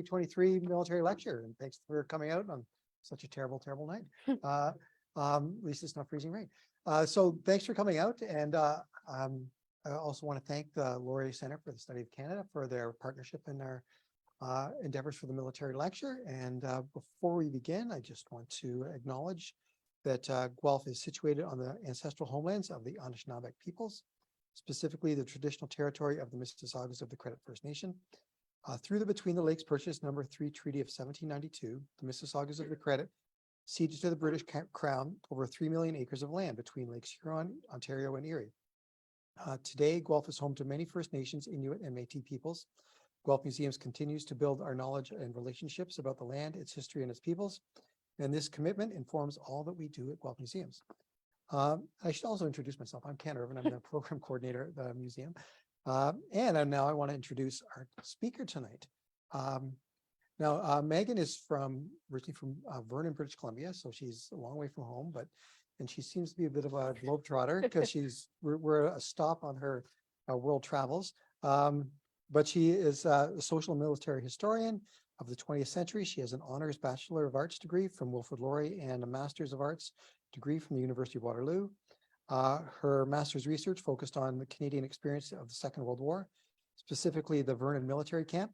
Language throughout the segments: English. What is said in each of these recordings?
2023 military lecture, and thanks for coming out on such a terrible, terrible night. At least it's not freezing rain. So thanks for coming out, and I also want to thank the Laurier Centre for the Study of Canada for their partnership in their endeavors for the military lecture. And before we begin, I just want to acknowledge that Guelph is situated on the ancestral homelands of the Anishinaabe peoples, specifically the traditional territory of the Mississaugas of the Credit First Nation. Through the Between the Lakes Purchase No. 3 Treaty of 1792, the Mississaugas of the Credit ceded to the British Crown over 3 million acres of land between Lakes Huron, Ontario, and Erie. Today, Guelph is home to many First Nations, Inuit, and Métis peoples. Guelph Museums continues to build our knowledge and relationships about the land, its history, and its peoples. And this commitment informs all that we do at Guelph Museums. I should also introduce myself. I'm Ken Irvin. I'm the program coordinator at the museum. And now I want to introduce our speaker tonight. Megan is originally from Vernon, British Columbia, so she's a long way from home, and she seems to be a bit of a globetrotter because we're a stop on her world travels. But she is a social and military historian of the 20th century. She has an honors Bachelor of Arts degree from Wilfrid Laurier and a Master's of Arts degree from the University of Waterloo. Her master's research focused on the Canadian experience of the Second World War, specifically the Vernon military camp.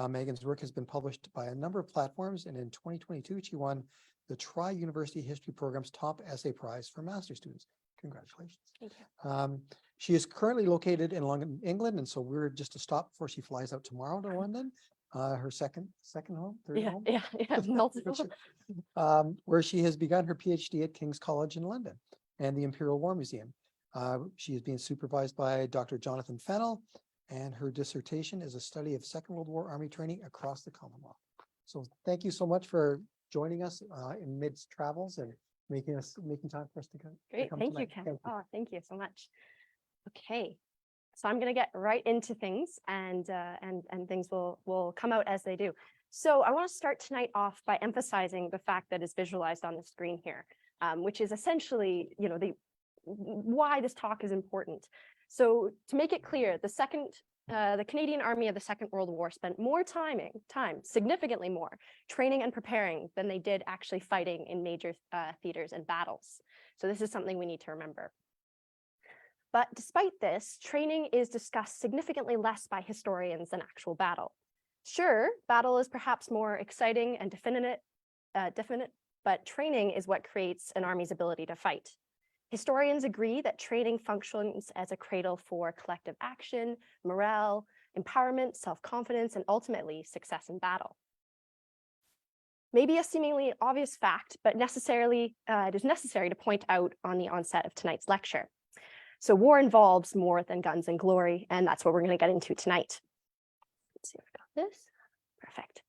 Megan's work has been published by a number of platforms, and in 2022, she won the Tri-University History Program's top essay prize for master's students. Congratulations. Thank you. She is currently located in London, England, and so we're just a stop before she flies out tomorrow to London, her second home, third home? Yeah, multiple. Where she has begun her PhD at King's College in London and the Imperial War Museum. She is being supervised by Dr. Jonathan Fennell, and her dissertation is a study of Second World War Army training across the Commonwealth. So thank you so much for joining us in midst travels and making time for us to come. Great, thank you, Ken. Oh, thank you so much. Okay, so I'm going to get right into things, and things will come out as they do. So I want to start tonight off by emphasizing the fact that is visualized on the screen here, which is essentially, why this talk is important. So to make it clear, the Canadian Army of the Second World War spent more time, significantly more, training and preparing than they did actually fighting in major theaters and battles. So this is something we need to remember. But despite this, training is discussed significantly less by historians than actual battle. Sure, battle is perhaps more exciting and definite, but training is what creates an army's ability to fight. Historians agree that training functions as a cradle for collective action, morale, empowerment, self-confidence, and ultimately success in battle. Maybe a seemingly obvious fact, but it is necessary to point out on the onset of tonight's lecture. So war involves more than guns and glory, and that's what we're going to get into tonight. Let's see if I've got this. Perfect.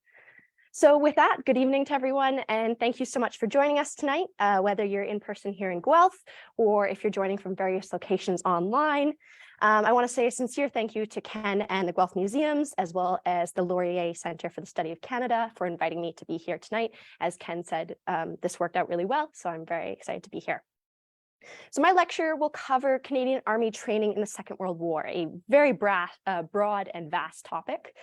So with that, good evening to everyone, and thank you so much for joining us tonight, whether you're in person here in Guelph or if you're joining from various locations online. I want to say a sincere thank you to Ken and the Guelph Museums, as well as the Laurier Centre for the Study of Canada for inviting me to be here tonight. As Ken said, this worked out really well, so I'm very excited to be here. So my lecture will cover Canadian Army training in the Second World War, a very broad and vast topic.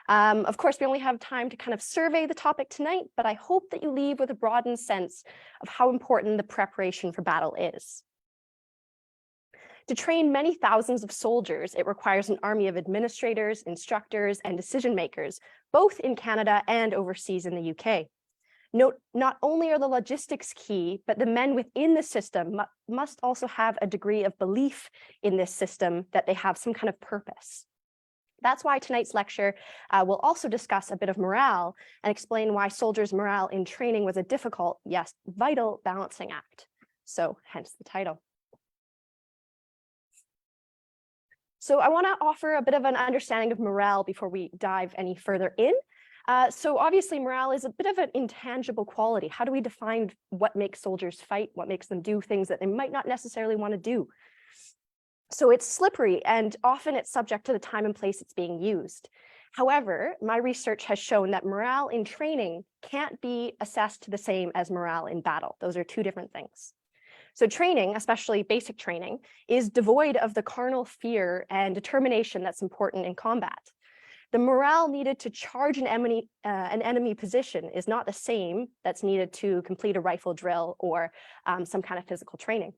Of course, we only have time to kind of survey the topic tonight, but I hope that you leave with a broadened sense of how important the preparation for battle is. To train many thousands of soldiers, it requires an army of administrators, instructors, and decision makers, both in Canada and overseas in the UK. Note, not only are the logistics key, but the men within the system must also have a degree of belief in this system, that they have some kind of purpose. That's why tonight's lecture will also discuss a bit of morale and explain why soldiers' morale in training was a difficult, yes, vital balancing act. So hence the title. So I want to offer a bit of an understanding of morale before we dive any further in. So obviously morale is a bit of an intangible quality. How do we define what makes soldiers fight, what makes them do things that they might not necessarily want to do? So it's slippery, and often it's subject to the time and place it's being used. However, my research has shown that morale in training can't be assessed the same as morale in battle. Those are two different things. So training, especially basic training, is devoid of the carnal fear and determination that's important in combat. the morale needed to charge an enemy position is not the same that's needed to complete a rifle drill or some kind of physical training.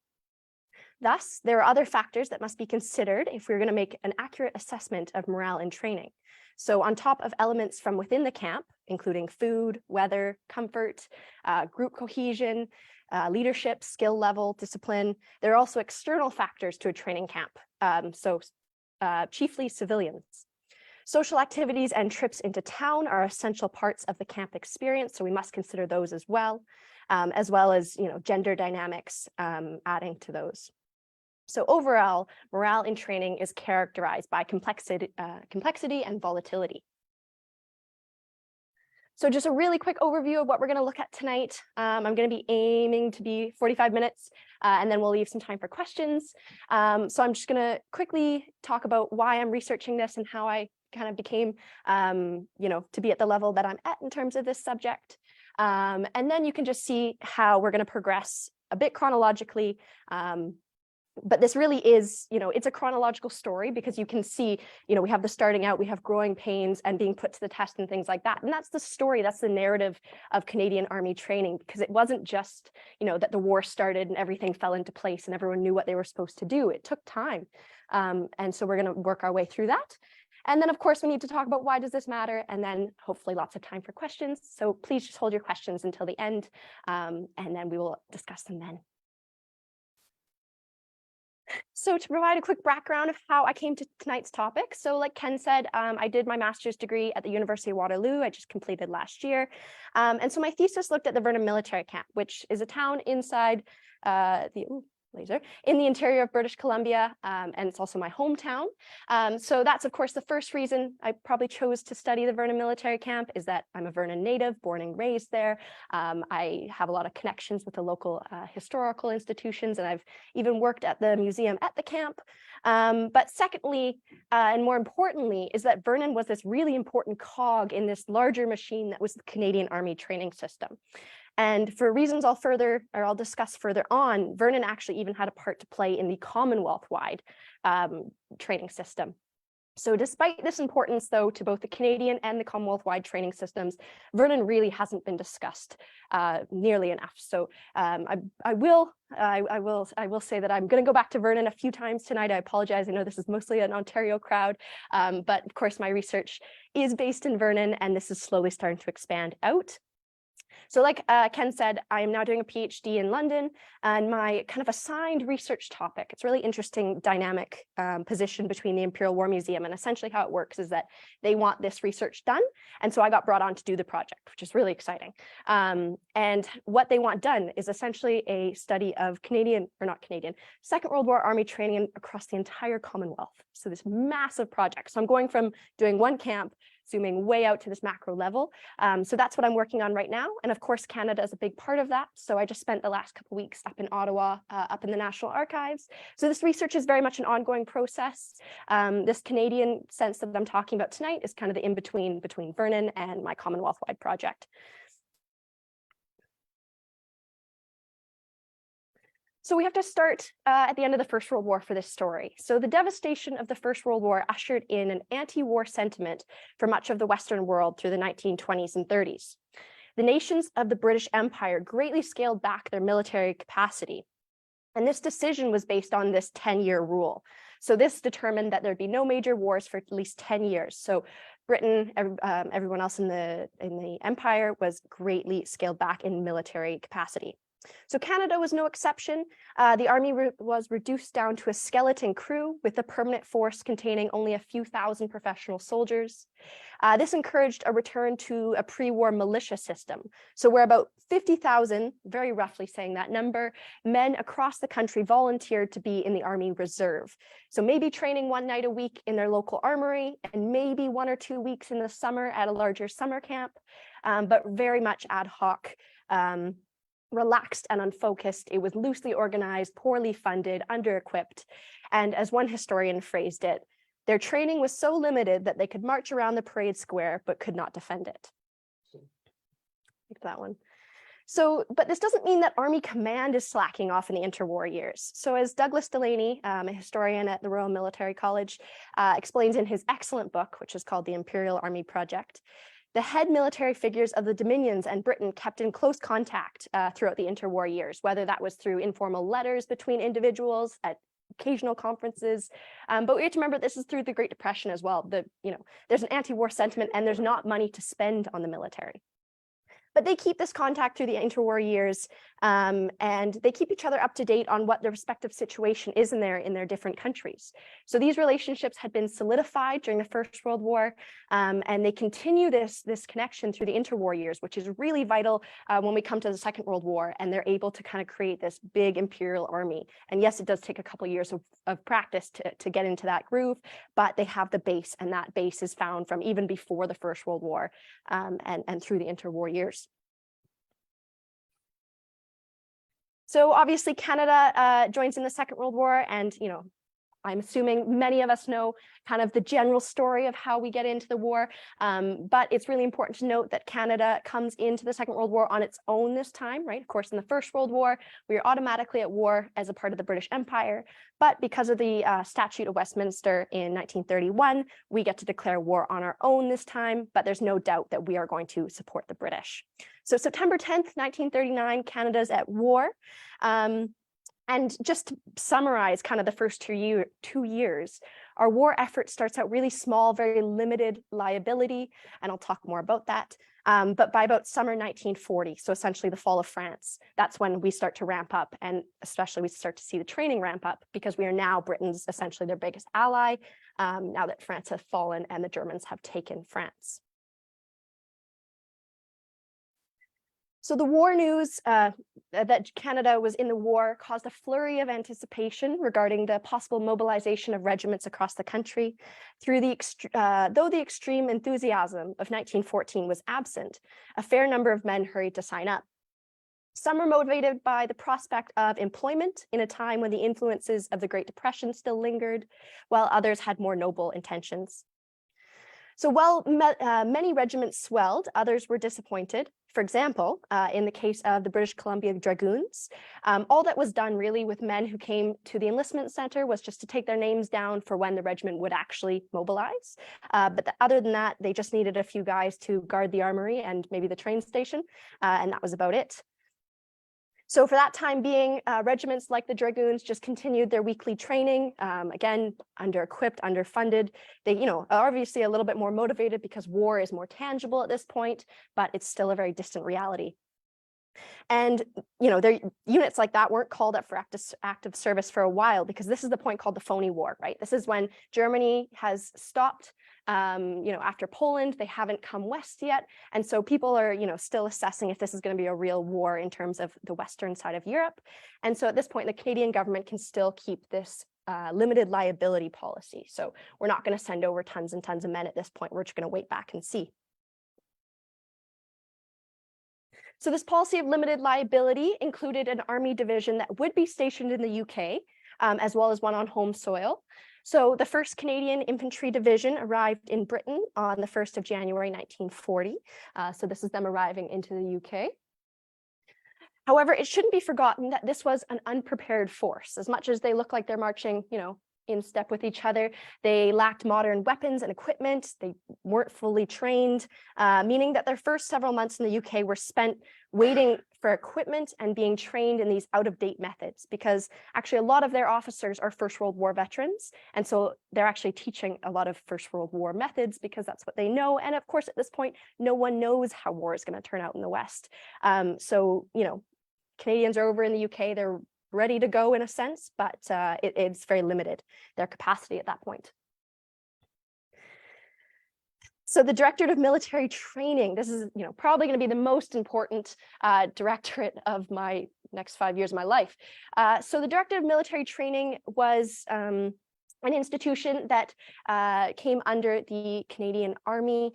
Thus, there are other factors that must be considered if we're going to make an accurate assessment of morale in training. So on top of elements from within the camp, including food, weather, comfort, group cohesion, leadership, skill level, discipline, there are also external factors to a training camp, chiefly civilians. Social activities and trips into town are essential parts of the camp experience, so we must consider those as well as gender dynamics adding to those. So overall, morale in training is characterized by complexity and volatility. So just a really quick overview of what we're going to look at tonight. I'm going to be aiming to be 45 minutes, and then we'll leave some time for questions. So I'm just going to quickly talk about why I'm researching this and how I kind of became, to be at the level that I'm at in terms of this subject. And then you can just see how we're going to progress a bit chronologically. But this really is, it's a chronological story because you can see, we have the starting out, we have growing pains and being put to the test and things like that. And that's the story, that's the narrative of Canadian Army training, because it wasn't just, that the war started and everything fell into place and everyone knew what they were supposed to do. It took time. And so we're going to work our way through that. And then, of course, we need to talk about why does this matter? And then hopefully lots of time for questions. So please just hold your questions until the end, and then we will discuss them then. So to provide a quick background of how I came to tonight's topic. So like Ken said, I did my master's degree at the University of Waterloo. I just completed last year. And so my thesis looked at the Vernon military camp, which is a town inside in the interior of British Columbia, and it's also my hometown. So that's, of course, the first reason I probably chose to study the Vernon military camp is that I'm a Vernon native, born and raised there. I have a lot of connections with the local historical institutions, and I've even worked at the museum at the camp. But secondly, and more importantly, is that Vernon was this really important cog in this larger machine that was the Canadian Army training system. And for reasons I'll discuss further on, Vernon actually even had a part to play in the Commonwealth-wide training system. So despite this importance, though, to both the Canadian and the Commonwealth-wide training systems, Vernon really hasn't been discussed nearly enough. So I will say that I'm going to go back to Vernon a few times tonight. I apologize. I know this is mostly an Ontario crowd, but of course my research is based in Vernon, and this is slowly starting to expand out. So like Ken said, I am now doing a PhD in London, and my kind of assigned research topic, it's a really interesting dynamic position between the Imperial War Museum, and essentially how it works is that they want this research done. And so I got brought on to do the project, which is really exciting. And what they want done is essentially a study of Second World War Army training across the entire Commonwealth. So this massive project. So I'm going from doing one camp, zooming way out to this macro level. So that's what I'm working on right now. And of course, Canada is a big part of that. So I just spent the last couple of weeks up in Ottawa, up in the National Archives. So this research is very much an ongoing process. This Canadian sense that I'm talking about tonight is kind of the in-between between Vernon and my Commonwealth-wide project. So we have to start at the end of the First World War for this story. So the devastation of the First World War ushered in an anti-war sentiment for much of the Western world through the 1920s and 30s. The nations of the British Empire greatly scaled back their military capacity. And this decision was based on this 10-year rule. So this determined that there'd be no major wars for at least 10 years. So Britain, everyone else in the empire was greatly scaled back in military capacity. So Canada was no exception. The army was reduced down to a skeleton crew with a permanent force containing only a few thousand professional soldiers. This encouraged a return to a pre-war militia system. So where about 50,000, very roughly saying that number, men across the country volunteered to be in the Army Reserve. So maybe training one night a week in their local armory and maybe 1 or 2 weeks in the summer at a larger summer camp, but very much ad hoc. Relaxed and unfocused. It was loosely organized, poorly funded, under-equipped. And as one historian phrased it, their training was so limited that they could march around the parade square, but could not defend it. Like that one. But this doesn't mean that Army Command is slacking off in the interwar years. So as Douglas Delaney, a historian at the Royal Military College, explains in his excellent book, which is called The Imperial Army Project, the head military figures of the Dominions and Britain kept in close contact throughout the interwar years, whether that was through informal letters between individuals at occasional conferences. But we have to remember this is through the Great Depression as well. There's an anti-war sentiment and there's not money to spend on the military. But they keep this contact through the interwar years, and they keep each other up to date on what the respective situation is in their different countries. So these relationships had been solidified during the First World War, and they continue this connection through the interwar years, which is really vital when we come to the Second World War, and they're able to kind of create this big imperial army. And yes, it does take a couple of years of practice to get into that groove, but they have the base, and that base is found from even before the First World War and through the interwar years. So obviously Canada joins in the Second World War, and I'm assuming many of us know kind of the general story of how we get into the war, but it's really important to note that Canada comes into the Second World War on its own this time, right? Of course, in the First World War, we are automatically at war as a part of the British Empire, but because of the Statute of Westminster in 1931, we get to declare war on our own this time, but there's no doubt that we are going to support the British. So September 10th, 1939, Canada's at war. And just to summarize kind of the first 2 years, our war effort starts out really small, very limited liability, and I'll talk more about that. But by about summer 1940, so essentially the fall of France, that's when we start to ramp up, and especially we start to see the training ramp up, because we are now Britain's essentially their biggest ally, now that France has fallen and the Germans have taken France. So the war news that Canada was in the war caused a flurry of anticipation regarding the possible mobilization of regiments across the country. Though the extreme enthusiasm of 1914 was absent, a fair number of men hurried to sign up. Some were motivated by the prospect of employment in a time when the influences of the Great Depression still lingered, while others had more noble intentions. So while many regiments swelled, others were disappointed. For example, in the case of the British Columbia Dragoons, all that was done really with men who came to the enlistment center was just to take their names down for when the regiment would actually mobilize. Other than that, they just needed a few guys to guard the armory and maybe the train station, and that was about it. So for that time being, regiments like the Dragoons just continued their weekly training, again, under-equipped, underfunded. They, are obviously a little bit more motivated because war is more tangible at this point, but it's still a very distant reality. And, their units like that weren't called up for active service for a while, because this is the point called the phony war, right? This is when Germany has stopped, after Poland, they haven't come west yet. And so people are, still assessing if this is going to be a real war in terms of the western side of Europe. And so at this point, the Canadian government can still keep this limited liability policy. So we're not going to send over tons and tons of men at this point. We're just going to wait back and see. So this policy of limited liability included an army division that would be stationed in the UK, as well as one on home soil. So the 1st Canadian Infantry Division arrived in Britain on the 1st of January 1940. So this is them arriving into the UK. However, it shouldn't be forgotten that this was an unprepared force. As much as they look like they're marching, in step with each other, they lacked modern weapons and equipment. They weren't fully trained, meaning that their first several months in the UK were spent waiting for equipment and being trained in these out-of-date methods, because actually a lot of their officers are First World War veterans. And so they're actually teaching a lot of First World War methods because that's what they know. And of course, at this point, no one knows how war is going to turn out in the West. Canadians are over in the UK, they're ready to go in a sense, but it's very limited, their capacity at that point. So the Directorate of Military Training, this is probably going to be the most important directorate of my next 5 years of my life. So the Directorate of Military Training was an institution that came under the Canadian Army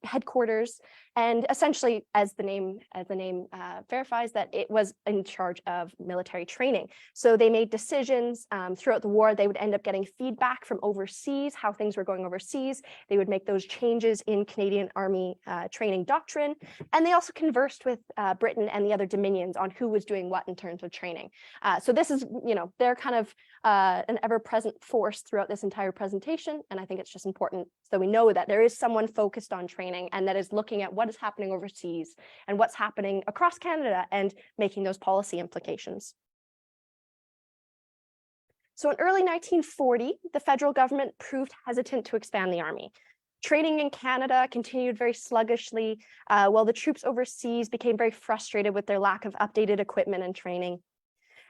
headquarters, And essentially, as the name verifies, that it was in charge of military training. So they made decisions throughout the war. They would end up getting feedback from overseas, how things were going overseas. They would make those changes in Canadian Army training doctrine. And they also conversed with Britain and the other dominions on who was doing what in terms of training. So this is, they're kind of an ever-present force throughout this entire presentation. And I think it's just important so we know that there is someone focused on training and that is looking at what is happening overseas and what's happening across Canada and making those policy implications. So in early 1940, the federal government proved hesitant to expand the army. Training in Canada continued very sluggishly, while the troops overseas became very frustrated with their lack of updated equipment and training.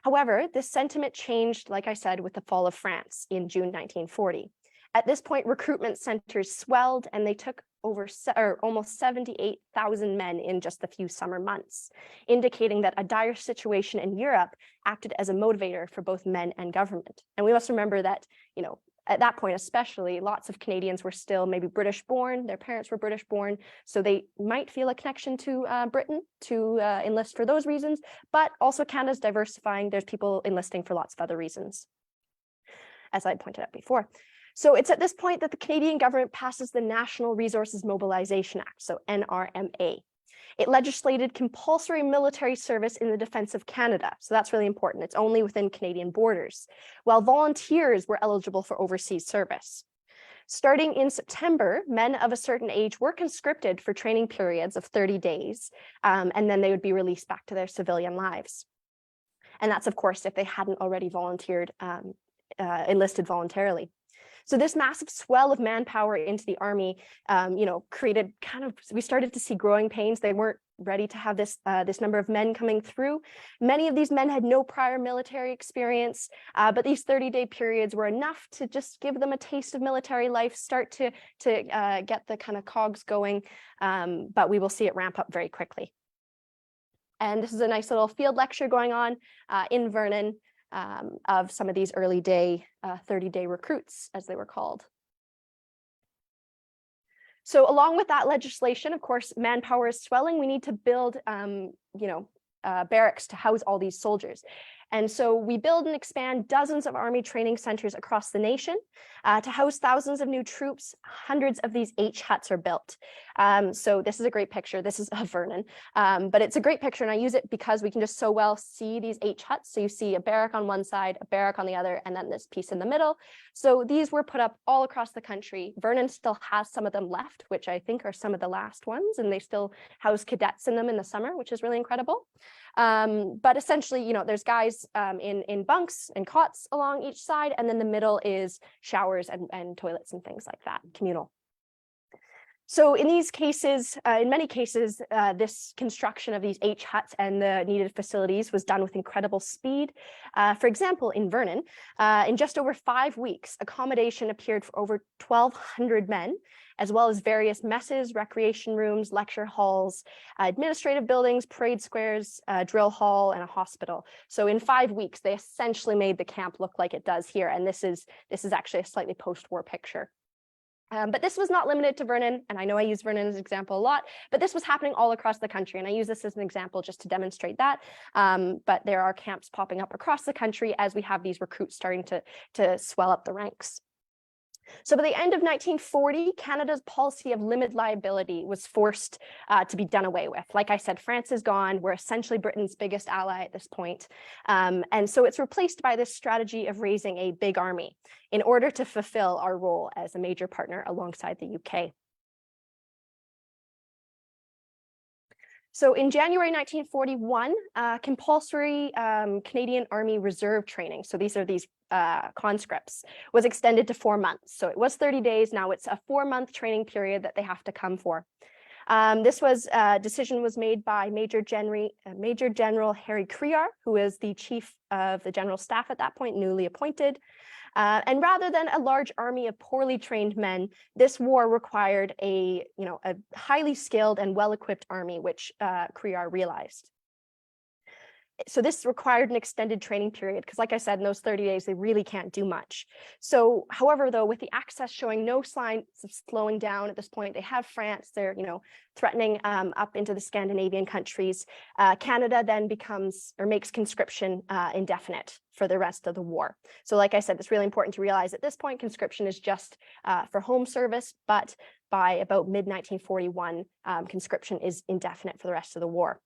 However, this sentiment changed, like I said, with the fall of France in June 1940. At this point, recruitment centers swelled and they took over almost 78,000 men in just a few summer months, indicating that a dire situation in Europe acted as a motivator for both men and government. And we must remember that, at that point especially, lots of Canadians were still maybe British born, their parents were British born, so they might feel a connection to Britain to enlist for those reasons, but also Canada's diversifying, there's people enlisting for lots of other reasons, as I pointed out before. So it's at this point that the Canadian government passes the National Resources Mobilization Act, so NRMA. It legislated compulsory military service in the defense of Canada. So that's really important. It's only within Canadian borders, while volunteers were eligible for overseas service. Starting in September, men of a certain age were conscripted for training periods of 30 days, and then they would be released back to their civilian lives. And that's, of course, if they hadn't already enlisted voluntarily. So this massive swell of manpower into the army, created we started to see growing pains. They weren't ready to have this number of men coming through. Many of these men had no prior military experience, but these 30-day periods were enough to just give them a taste of military life, start to get the kind of cogs going, but we will see it ramp up very quickly. And this is a nice little field lecture going on in Vernon, of some of these early day 30-day recruits, as they were called. So along with that legislation, of course, manpower is swelling. We need to build, barracks to house all these soldiers. And so we build and expand dozens of army training centers across the nation to house thousands of new troops. Hundreds of these H huts are built. So this is a great picture. This is of Vernon, but it's a great picture, and I use it because we can just so well see these H huts. So you see a barrack on one side, a barrack on the other, and then this piece in the middle. So these were put up all across the country. Vernon still has some of them left, which I think are some of the last ones, and they still house cadets in them in the summer, which is really incredible. But essentially, there's guys in bunks and cots along each side, and then the middle is showers and toilets and things like that, communal. So in these cases, in many cases, this construction of these H huts and the needed facilities was done with incredible speed. For example, in Vernon, in just over 5 weeks, accommodation appeared for over 1,200 men, as well as various messes, recreation rooms, lecture halls, administrative buildings, parade squares, drill hall, and a hospital. So in 5 weeks, they essentially made the camp look like it does here. And this is actually a slightly post-war picture. But this was not limited to Vernon, and I know I use Vernon as an example a lot, but this was happening all across the country, and I use this as an example just to demonstrate that. But there are camps popping up across the country as we have these recruits starting to swell up the ranks. So by the end of 1940, Canada's policy of limited liability was forced to be done away with. Like I said, France is gone. We're essentially Britain's biggest ally at this point. And so it's replaced by this strategy of raising a big army in order to fulfill our role as a major partner alongside the UK. So in January 1941, compulsory Canadian Army Reserve training, so these are these conscripts, was extended to 4 months. So it was 30 days, now it's a 4-month training period that they have to come for. This decision was made by Major General Harry Crear, who is the chief of the general staff at that point, newly appointed. And rather than a large army of poorly trained men, this war required a highly skilled and well-equipped army, which Crear realized. So this required an extended training period because, like I said, in those 30 days, they really can't do much. So, however, though, with the access showing no signs of slowing down at this point, they have France, they're, threatening up into the Scandinavian countries. Canada then makes conscription indefinite for the rest of the war. So like I said, it's really important to realize at this point, conscription is just for home service, but by about mid-1941, conscription is indefinite for the rest of the war.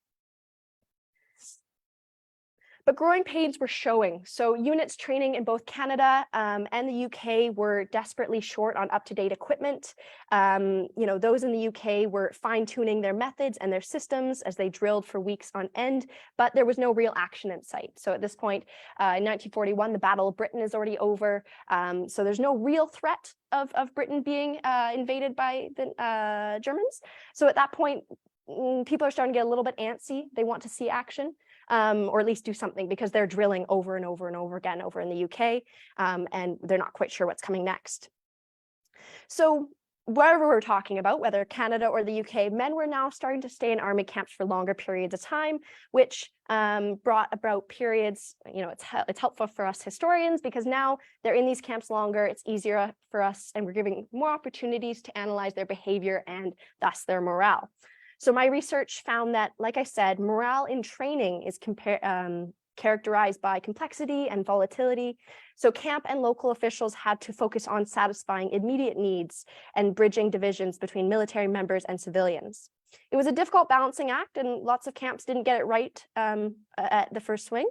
But growing pains were showing. So units training in both Canada and the UK were desperately short on up-to-date equipment. Those in the UK were fine-tuning their methods and their systems as they drilled for weeks on end, but there was no real action in sight. So at this point, in 1941, the Battle of Britain is already over. So there's no real threat of Britain being invaded by the Germans. So at that point, people are starting to get a little bit antsy. They want to see action. Or at least do something because they're drilling over and over and over again over in the UK, and they're not quite sure what's coming next. So wherever we're talking about, whether Canada or the UK, men were now starting to stay in army camps for longer periods of time, which brought about periods, it's helpful for us historians because now they're in these camps longer, it's easier for us, and we're giving more opportunities to analyze their behavior and thus their morale. So my research found that, like I said, morale in training is characterized by complexity and volatility. So camp and local officials had to focus on satisfying immediate needs and bridging divisions between military members and civilians. It was a difficult balancing act, and lots of camps didn't get it right at the first swing,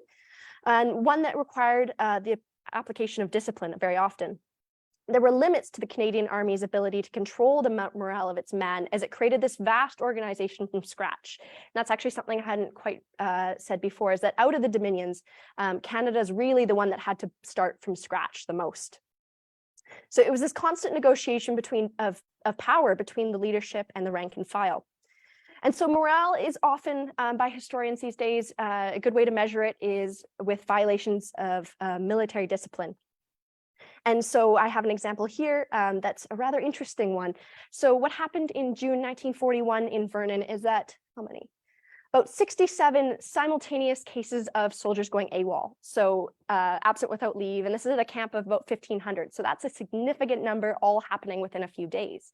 and one that required the application of discipline very often. There were limits to the Canadian Army's ability to control the morale of its men as it created this vast organization from scratch. And that's actually something I hadn't quite said before, is that out of the Dominions, Canada is really the one that had to start from scratch the most. So it was this constant negotiation of power between the leadership and the rank and file. And so morale is often, by historians these days, a good way to measure it is with violations of military discipline. And so I have an example here that's a rather interesting one. So what happened in June 1941 in Vernon is that, about 67 simultaneous cases of soldiers going AWOL, so absent without leave, and this is at a camp of about 1,500. So that's a significant number all happening within a few days.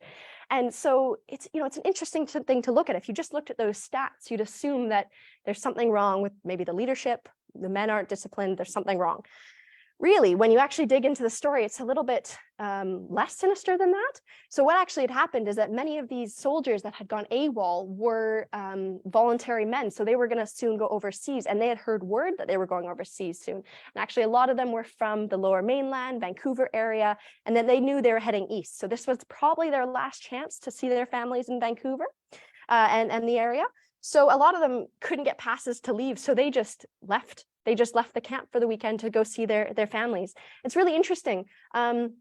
And so it's an interesting thing to look at. If you just looked at those stats, you'd assume that there's something wrong with maybe the leadership, the men aren't disciplined, there's something wrong. Really, when you actually dig into the story, it's a little bit less sinister than that. So what actually had happened is that many of these soldiers that had gone AWOL were voluntary men. So they were going to soon go overseas, and they had heard word that they were going overseas soon. And actually, a lot of them were from the Lower Mainland, Vancouver area, and then they knew they were heading east. So this was probably their last chance to see their families in Vancouver and the area. So a lot of them couldn't get passes to leave, so they just left. They just left the camp for the weekend to go see their families. It's really interesting. And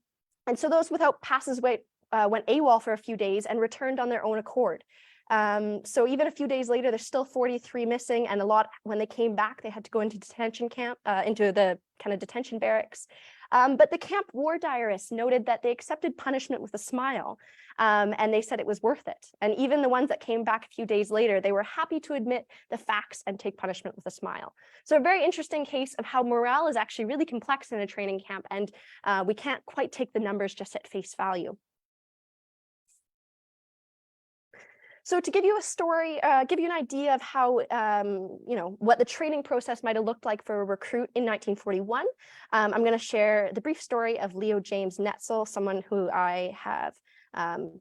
so those without passes went AWOL for a few days and returned on their own accord. So even a few days later, there's still 43 missing, and a lot, when they came back, they had to go into detention camp, into the kind of detention barracks. But the camp war diarists noted that they accepted punishment with a smile, and they said it was worth it. And even the ones that came back a few days later, they were happy to admit the facts and take punishment with a smile. So a very interesting case of how morale is actually really complex in a training camp, and we can't quite take the numbers just at face value. So to give you a story, give you an idea of how, what the training process might have looked like for a recruit in 1941, I'm going to share the brief story of Leo James Netzel, someone who I have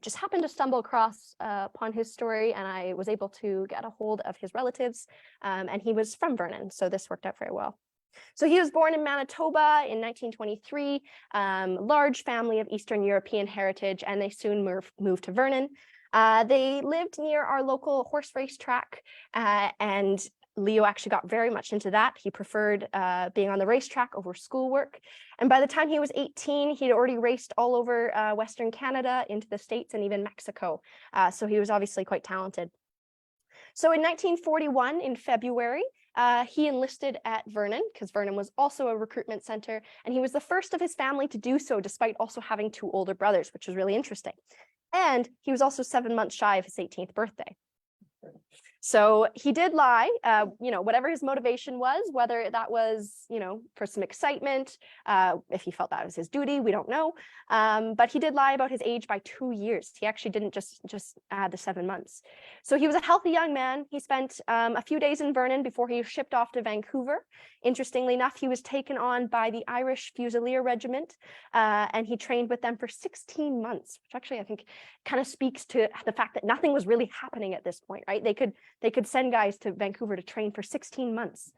just happened to stumble across upon his story, and I was able to get a hold of his relatives, and he was from Vernon, so this worked out very well. So he was born in Manitoba in 1923, large family of Eastern European heritage, and they soon moved to Vernon. They lived near our local horse race track, and Leo actually got very much into that. He preferred being on the racetrack over schoolwork. And by the time he was 18, he'd already raced all over Western Canada, into the States, and even Mexico. So he was obviously quite talented. So in 1941, in February, he enlisted at Vernon, because Vernon was also a recruitment center, and he was the first of his family to do so, despite also having two older brothers, which was really interesting. And he was also 7 months shy of his 18th birthday. So he did lie, whatever his motivation was, whether that was, for some excitement, if he felt that was his duty, we don't know. But he did lie about his age by 2 years. He actually didn't just add the 7 months. So he was a healthy young man. He spent a few days in Vernon before he was shipped off to Vancouver. Interestingly enough, he was taken on by the Irish Fusilier Regiment, and he trained with them for 16 months, which actually I think kind of speaks to the fact that nothing was really happening at this point, right? They could send guys to Vancouver to train for 16 months.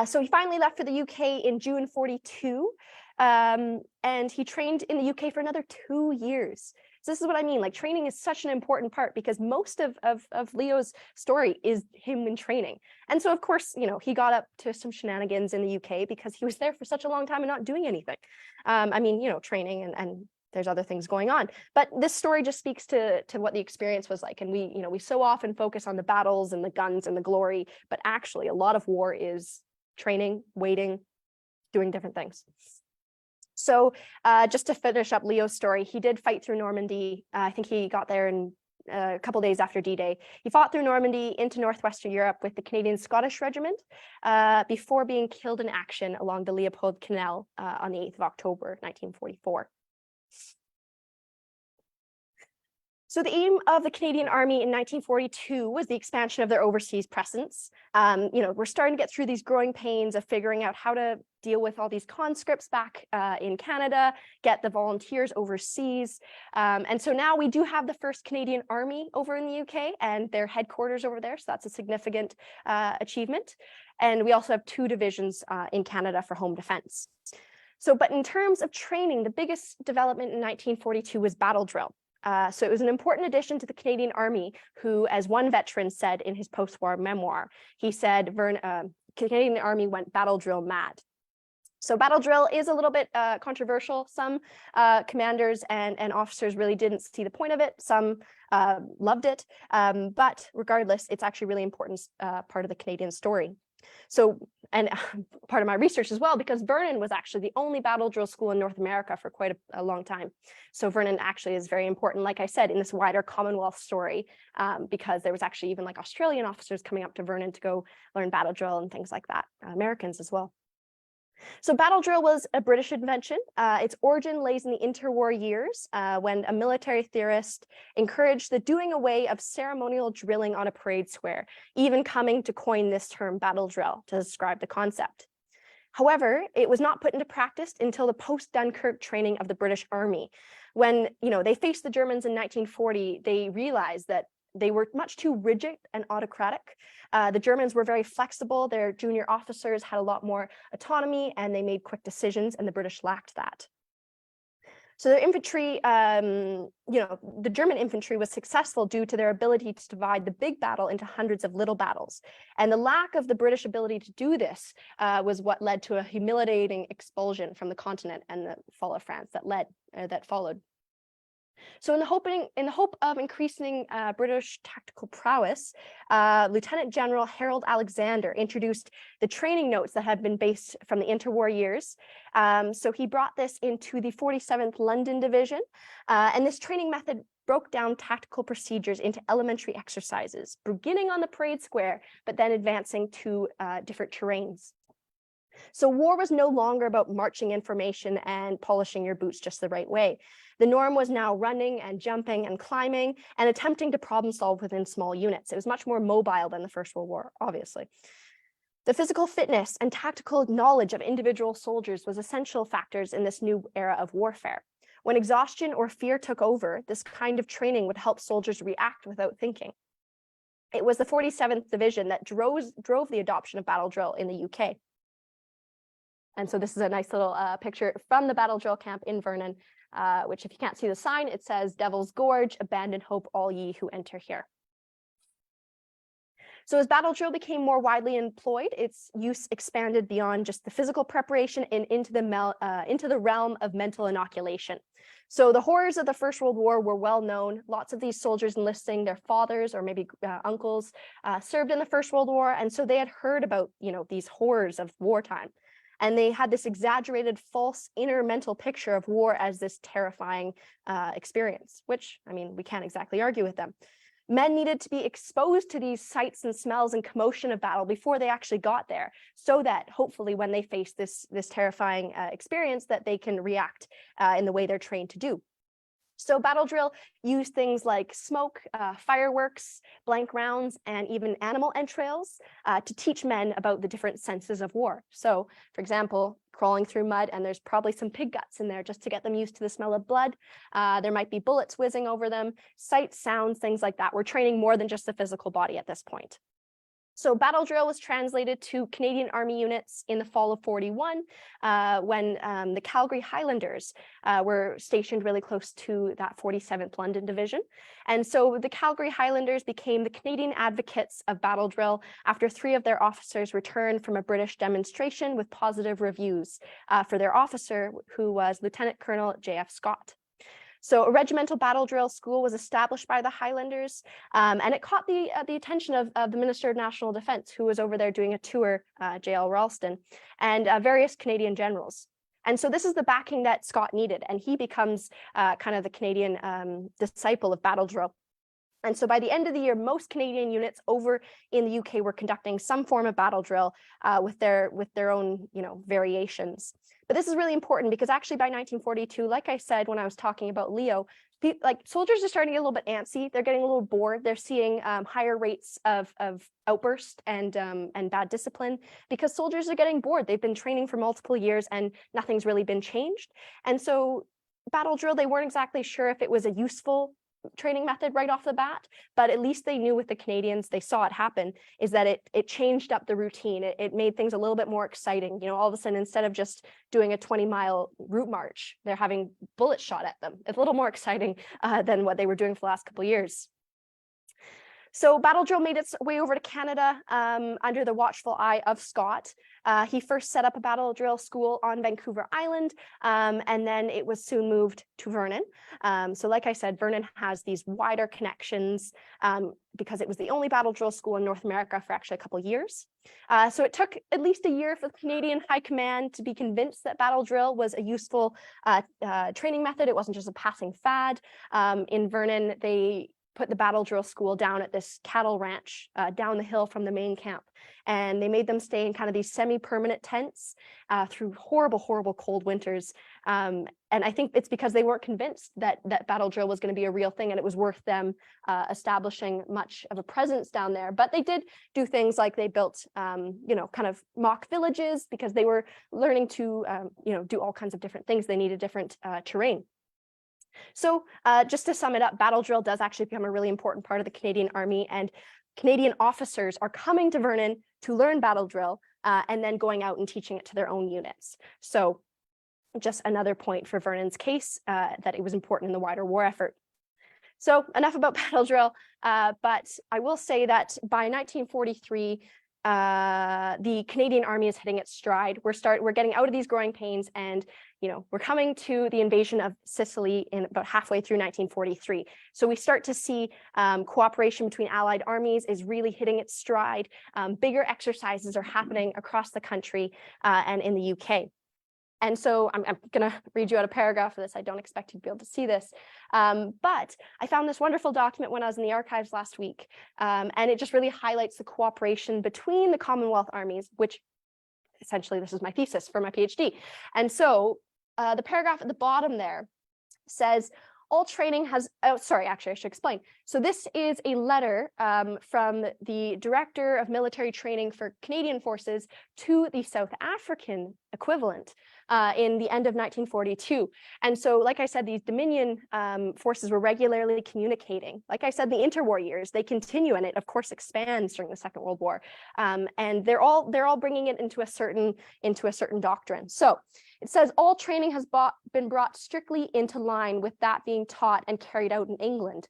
So he finally left for the UK in June 42, and he trained in the UK for another 2 years. So this is what I mean, like training is such an important part because most of Leo's story is him in training. And so of course, he got up to some shenanigans in the UK because he was there for such a long time and not doing anything. Training and there's other things going on. But this story just speaks to what the experience was like. And we so often focus on the battles and the guns and the glory, but actually a lot of war is training, waiting, doing different things. So just to finish up Leo's story, he did fight through Normandy. I think he got there in a couple days after D-Day. He fought through Normandy into northwestern Europe with the Canadian Scottish Regiment before being killed in action along the Leopold Canal on the 8th of October, 1944. So the aim of the Canadian Army in 1942 was the expansion of their overseas presence. We're starting to get through these growing pains of figuring out how to deal with all these conscripts back in Canada, get the volunteers overseas. And so now we do have the first Canadian Army over in the UK and their headquarters over there. So that's a significant achievement. And we also have 2 divisions in Canada for home defense. But in terms of training, the biggest development in 1942 was battle drill. So it was an important addition to the Canadian Army, who, as one veteran said in his post-war memoir, he said, Canadian Army went battle drill mad. So battle drill is a little bit controversial. Some commanders and officers really didn't see the point of it. Some loved it. But regardless, it's actually a really important part of the Canadian story. So, and part of my research as well, because Vernon was actually the only battle drill school in North America for quite a long time. So Vernon actually is very important, like I said, in this wider Commonwealth story, because there was actually even like Australian officers coming up to Vernon to go learn battle drill and things like that, Americans as well. So battle drill was a British invention. Its origin lays in the interwar years, when a military theorist encouraged the doing away of ceremonial drilling on a parade square, even coming to coin this term battle drill to describe the concept. However, it was not put into practice until the post-Dunkirk training of the British Army. When they faced the Germans in 1940, they realized that they were much too rigid and autocratic. The Germans were very flexible. Their junior officers had a lot more autonomy and they made quick decisions, and the British lacked that. So their infantry, the German infantry was successful due to their ability to divide the big battle into hundreds of little battles. And the lack of the British ability to do this was what led to a humiliating expulsion from the continent and the fall of France that followed. So in the hope of increasing British tactical prowess, Lieutenant General Harold Alexander introduced the training notes that had been based from the interwar years. So he brought this into the 47th London Division, and this training method broke down tactical procedures into elementary exercises, beginning on the parade square, but then advancing to different terrains. So war was no longer about marching information and polishing your boots just the right way. The norm was now running and jumping and climbing and attempting to problem solve within small units. It was much more mobile than the First World War, obviously. The physical fitness and tactical knowledge of individual soldiers was essential factors in this new era of warfare. When exhaustion or fear took over, this kind of training would help soldiers react without thinking. It was the 47th Division that drove the adoption of battle drill in the UK. And so this is a nice little picture from the battle drill camp in Vernon, which, if you can't see the sign, it says Devil's Gorge, abandon hope all ye who enter here. So as battle drill became more widely employed, its use expanded beyond just the physical preparation and into the realm of mental inoculation. So the horrors of the First World War were well known. Lots of these soldiers enlisting their fathers or maybe uncles served in the First World War, and so they had heard about these horrors of wartime. And they had this exaggerated, false inner mental picture of war as this terrifying experience, which, I mean, we can't exactly argue with them. Men needed to be exposed to these sights and smells and commotion of battle before they actually got there, so that hopefully when they face this terrifying experience, that they can react in the way they're trained to do. So battle drill used things like smoke, fireworks, blank rounds, and even animal entrails to teach men about the different senses of war. So, for example, crawling through mud, and there's probably some pig guts in there just to get them used to the smell of blood. There might be bullets whizzing over them, sights, sounds, things like that. We're training more than just the physical body at this point. So battle drill was translated to Canadian Army units in the fall of 41 when the Calgary Highlanders were stationed really close to that 47th London Division. And so the Calgary Highlanders became the Canadian advocates of battle drill after 3 of their officers returned from a British demonstration with positive reviews for their officer, who was Lieutenant Colonel J.F. Scott. So a regimental battle drill school was established by the Highlanders, and it caught the attention of the Minister of National Defence, who was over there doing a tour, J.L. Ralston, and various Canadian generals. And so this is the backing that Scott needed, and he becomes kind of the Canadian disciple of battle drill. And so by the end of the year, most Canadian units over in the UK were conducting some form of battle drill with their own, variations. But this is really important because actually by 1942, like I said when I was talking about Leo, soldiers are starting to get a little bit antsy. They're getting a little bored. They're seeing higher rates of outburst and bad discipline because soldiers are getting bored. They've been training for multiple years and nothing's really been changed. And so battle drill, they weren't exactly sure if it was a useful training method right off the bat, but at least they knew with the Canadians, they saw it happen, is that it changed up the routine. It made things a little bit more exciting. All of a sudden, instead of just doing a 20-mile route march, they're having bullets shot at them. It's a little more exciting than what they were doing for the last couple of years. So battle drill made its way over to Canada under the watchful eye of Scott. He first set up a battle drill school on Vancouver Island, and then it was soon moved to Vernon. So like I said, Vernon has these wider connections because it was the only battle drill school in North America for actually a couple of years. So it took at least a year for the Canadian High Command to be convinced that battle drill was a useful training method. It wasn't just a passing fad. In Vernon, they put the battle drill school down at this cattle ranch down the hill from the main camp. And they made them stay in kind of these semi-permanent tents through horrible, horrible cold winters. And I think it's because they weren't convinced that battle drill was going to be a real thing and it was worth them establishing much of a presence down there. But they did do things like they built, kind of mock villages because they were learning to, do all kinds of different things. They needed different terrain. So just to sum it up, battle drill does actually become a really important part of the Canadian Army, and Canadian officers are coming to Vernon to learn battle drill and then going out and teaching it to their own units. So just another point for Vernon's case that it was important in the wider war effort. So enough about battle drill, but I will say that by 1943, the Canadian Army is hitting its stride. We're getting out of these growing pains, and we're coming to the invasion of Sicily in about halfway through 1943. So we start to see cooperation between Allied armies is really hitting its stride. Bigger exercises are happening across the country and in the UK. And so I'm going to read you out a paragraph of this. I don't expect you to be able to see this. But I found this wonderful document when I was in the archives last week. And it just really highlights the cooperation between the Commonwealth armies, which essentially this is my thesis for my PhD. And so the paragraph at the bottom there says, all training has, actually I should explain. So this is a letter from the Director of Military Training for Canadian Forces to the South African equivalent in the end of 1942. And so, like I said, these Dominion forces were regularly communicating. Like I said, the interwar years, they continue, and it of course expands during the Second World War. And they're all bringing it into a certain doctrine. So it says all training has been brought strictly into line with that being taught and carried out in England.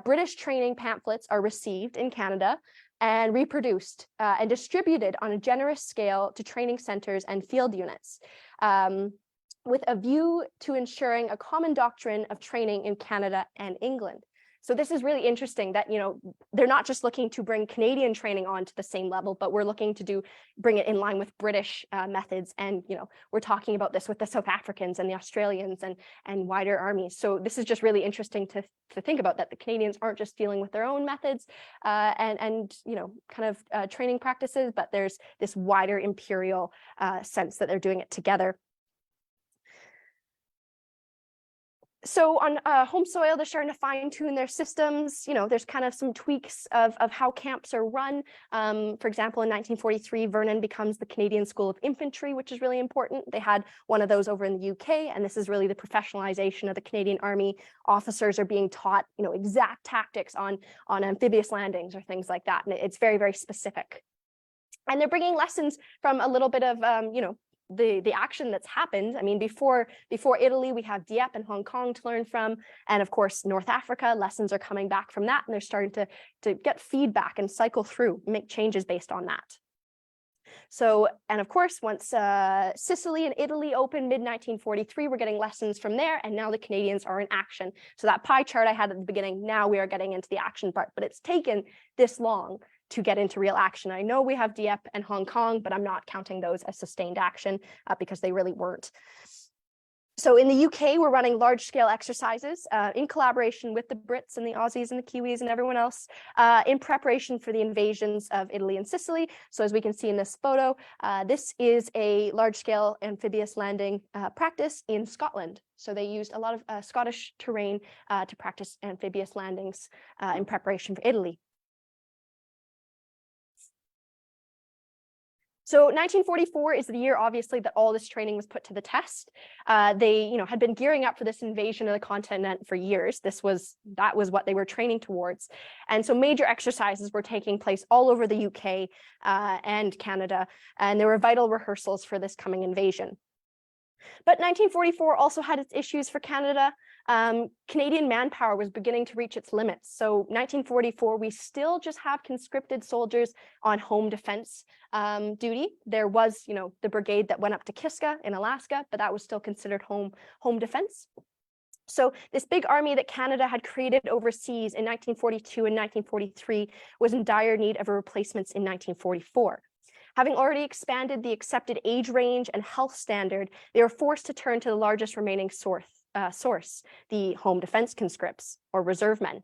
British training pamphlets are received in Canada and reproduced and distributed on a generous scale to training centers and field units, with a view to ensuring a common doctrine of training in Canada and England. So this is really interesting that, they're not just looking to bring Canadian training onto the same level, but we're looking to bring it in line with British methods. And, we're talking about this with the South Africans and the Australians and wider armies. So this is just really interesting to think about, that the Canadians aren't just dealing with their own methods and training practices, but there's this wider imperial sense that they're doing it together. So on home soil, they're starting to fine tune their systems. There's kind of some tweaks of how camps are run. For example, in 1943, Vernon becomes the Canadian School of Infantry, which is really important. They had one of those over in the UK, and this is really the professionalization of the Canadian Army. Officers are being taught, exact tactics on amphibious landings or things like that. And it's very, very specific. And they're bringing lessons from a little bit of, the action that's happened. I mean, before Italy, we have Dieppe and Hong Kong to learn from, and of course North Africa. Lessons are coming back from that, and they're starting to get feedback and cycle through, make changes based on that. So, and of course, once Sicily and Italy opened mid-1943, we're getting lessons from there, and now the Canadians are in action. So that pie chart I had at the beginning, now we are getting into the action part, but it's taken this long to get into real action. I know we have Dieppe and Hong Kong, but I'm not counting those as sustained action because they really weren't. So in the UK, we're running large-scale exercises in collaboration with the Brits and the Aussies and the Kiwis and everyone else in preparation for the invasions of Italy and Sicily. So as we can see in this photo, this is a large-scale amphibious landing practice in Scotland. So they used a lot of Scottish terrain to practice amphibious landings in preparation for Italy. So 1944 is the year, obviously, that all this training was put to the test. They, had been gearing up for this invasion of the continent for years. That was what they were training towards. And so major exercises were taking place all over the UK and Canada, and there were vital rehearsals for this coming invasion. But 1944 also had its issues for Canada. Canadian manpower was beginning to reach its limits. So 1944, we still just have conscripted soldiers on home defense duty. There was, the brigade that went up to Kiska in Alaska, but that was still considered home defense. So this big army that Canada had created overseas in 1942 and 1943 was in dire need of replacements in 1944. Having already expanded the accepted age range and health standard, they were forced to turn to the largest remaining source, the home defense conscripts or reserve men.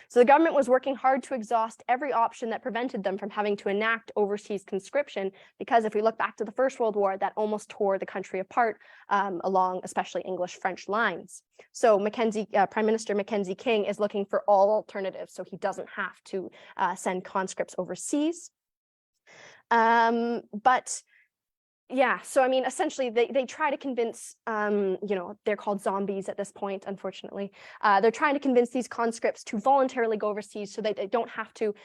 So the government was working hard to exhaust every option that prevented them from having to enact overseas conscription, because if we look back to the First World War, that almost tore the country apart along especially English-French lines. So Prime Minister Mackenzie King is looking for all alternatives so he doesn't have to send conscripts overseas. But yeah, so I mean, essentially they try to convince, they're called zombies at this point, unfortunately. They're trying to convince these conscripts to voluntarily go overseas so that they don't have to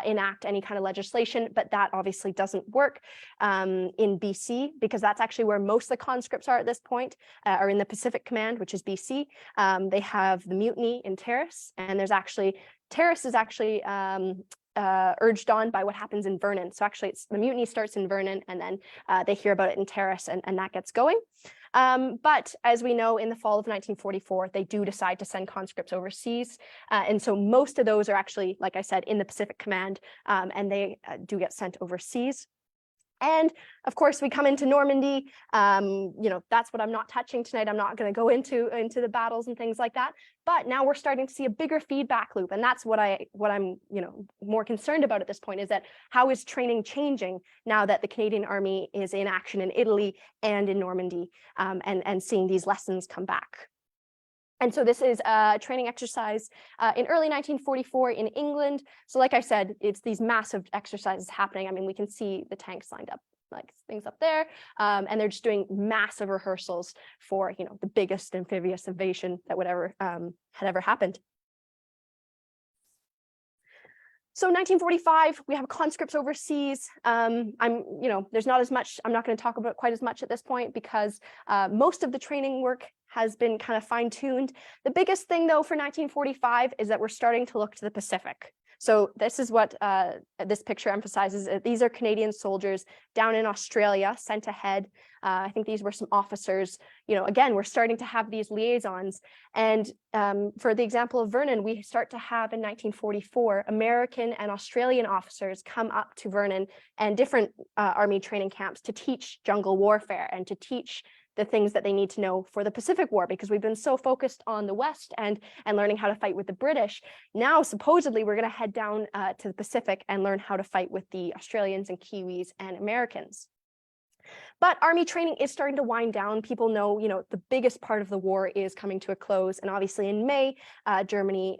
enact any kind of legislation, but that obviously doesn't work in BC, because that's actually where most of the conscripts are at this point, are in the Pacific Command, which is BC. They have the mutiny in Terrace, and Terrace is actually urged on by what happens in Vernon. So actually the mutiny starts in Vernon, and then they hear about it in Terrace, and that gets going. But as we know, in the fall of 1944, they do decide to send conscripts overseas. And so most of those are actually, like I said, in the Pacific Command, and they do get sent overseas. And of course, we come into Normandy. That's what I'm not touching tonight. I'm not going to go into the battles and things like that. But now we're starting to see a bigger feedback loop, and that's what I'm more concerned about at this point, is that how is training changing now that the Canadian Army is in action in Italy and in Normandy, and seeing these lessons come back. And so this is a training exercise in early 1944 in England. So like I said, it's these massive exercises happening. I mean, we can see the tanks lined up, like things up there, and they're just doing massive rehearsals for, the biggest amphibious invasion that would ever had ever happened. So 1945, we have conscripts overseas. There's not as much, I'm not going to talk about quite as much at this point, because most of the training work has been kind of fine-tuned. The biggest thing, though, for 1945 is that we're starting to look to the Pacific. So this is what this picture emphasizes. These are Canadian soldiers down in Australia sent ahead. I think these were some officers. Again, we're starting to have these liaisons. And for the example of Vernon, we start to have in 1944, American and Australian officers come up to Vernon and different army training camps to teach jungle warfare and to teach the things that they need to know for the Pacific War, because we've been so focused on the West and learning how to fight with the British. Now, supposedly, we're going to head down to the Pacific and learn how to fight with the Australians and Kiwis and Americans. But army training is starting to wind down. People know, the biggest part of the war is coming to a close. And obviously in May, Germany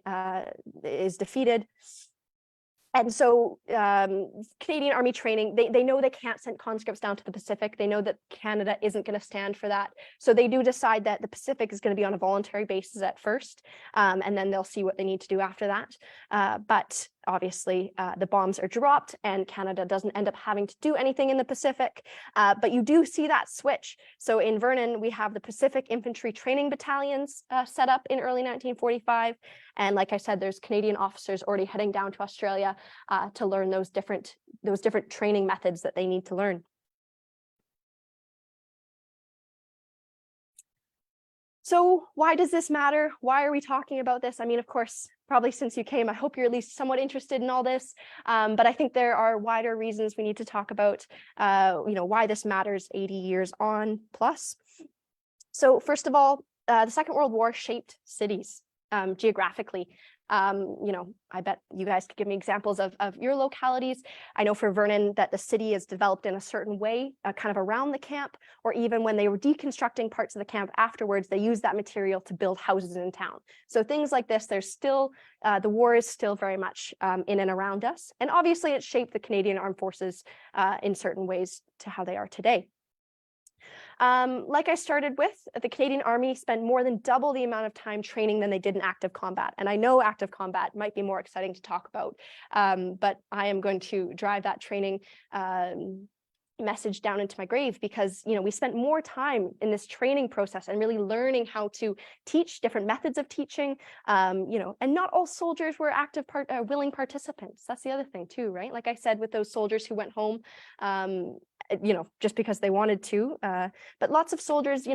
is defeated. And so Canadian Army training, they know they can't send conscripts down to the Pacific. They know that Canada isn't going to stand for that. So they do decide that the Pacific is going to be on a voluntary basis at first, and then they'll see what they need to do after that. But obviously, the bombs are dropped and Canada doesn't end up having to do anything in the Pacific. But you do see that switch. So in Vernon, we have the Pacific Infantry Training Battalions set up in early 1945. And like I said, there's Canadian officers already heading down to Australia to learn those different training methods that they need to learn. So why does this matter? Why are we talking about this? I mean, of course, probably since you came, I hope you're at least somewhat interested in all this. But I think there are wider reasons we need to talk about, why this matters 80 years on plus. So first of all, the Second World War shaped cities geographically. I bet you guys could give me examples of your localities. I know for Vernon that the city is developed in a certain way, kind of around the camp, or even when they were deconstructing parts of the camp afterwards, they used that material to build houses in town. So things like this, there's still, the war is still very much in and around us. And obviously it shaped the Canadian Armed Forces in certain ways to how they are today. Like I started with, the Canadian Army spent more than double the amount of time training than they did in active combat. And I know active combat might be more exciting to talk about, but I am going to drive that training message down into my grave, because we spent more time in this training process and really learning how to teach different methods of teaching, and not all soldiers were active willing participants. That's the other thing too, right? Like I said, with those soldiers who went home just because they wanted to, but lots of soldiers,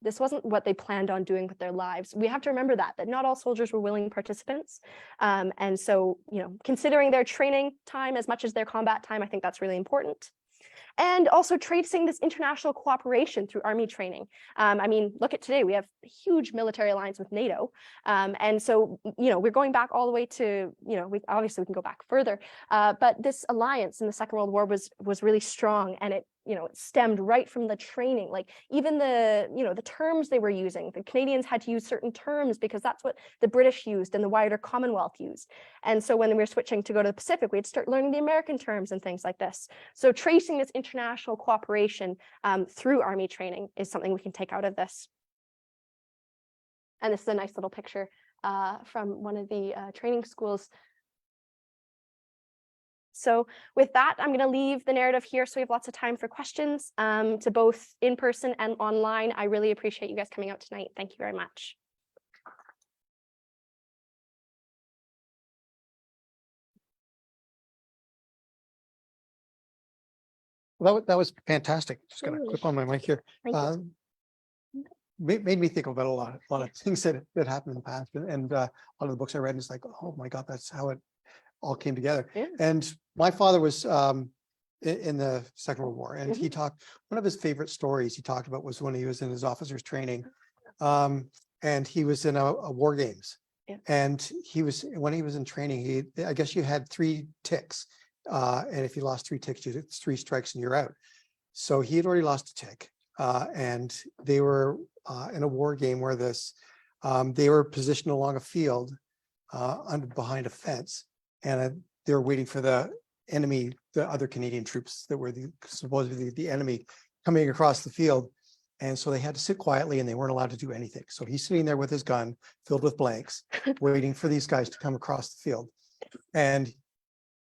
this wasn't what they planned on doing with their lives. We have to remember that not all soldiers were willing participants. And so, considering their training time as much as their combat time, I think that's really important. And also tracing this international cooperation through army training. I mean, look at today, we have a huge military alliance with NATO. And so, we're going back all the way to, we can go back further, but this alliance in the Second World War was really strong, and it stemmed right from the training. Like even the terms they were using, the Canadians had to use certain terms because that's what the British used and the wider Commonwealth used. And so when we were switching to go to the Pacific, we had to start learning the American terms and things like this. So tracing this international cooperation through army training is something we can take out of this. And this is a nice little picture from one of the training schools. So with that, I'm going to leave the narrative here so we have lots of time for questions to both in person and online. I really appreciate you guys coming out tonight. Thank you very much. Well, that was fantastic. Just going to clip on my mic here. Made me think about a lot of things that happened in the past, and a lot of the books I read, and it's like, oh my God, that's how it all came together. Yeah. And my father was in the Second World War, and he talked, one of his favorite stories he talked about was when he was in his officer's training, and he was in a war games. Yeah. And when he was in training, I guess you had 3 ticks, and if you lost 3 ticks, you did 3 strikes and you're out. So he had already lost a tick, and they were in a war game where they were positioned along a field behind a fence. And they were waiting for the enemy, the other Canadian troops that were supposedly the enemy, coming across the field. And so they had to sit quietly and they weren't allowed to do anything. So he's sitting there with his gun filled with blanks, waiting for these guys to come across the field. And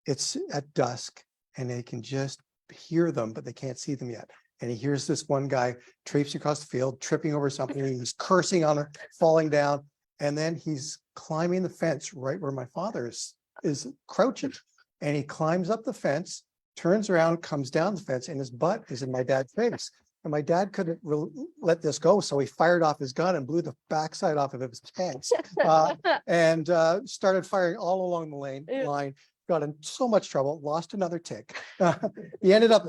it's at dusk and they can just hear them, but they can't see them yet. And he hears this one guy traipsing across the field, tripping over something. He's cursing on her, falling down. And then he's climbing the fence right where my father is is crouching, and he climbs up the fence, turns around, comes down the fence, and his butt is in my dad's face. And my dad couldn't let this go, so he fired off his gun and blew the backside off of his pants, and started firing all along the line. Got in so much trouble, lost another tick. He ended up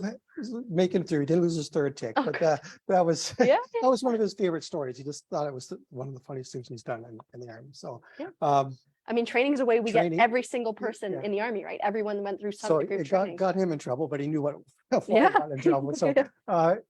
making it through. He didn't lose his third tick, but that was that was one of his favorite stories. He just thought it was one of the funniest things he's done in the army. So, I mean, training is a way we get every single person in the army, right? Everyone went through some degree of training. Got him in trouble, but he knew what got in trouble. So,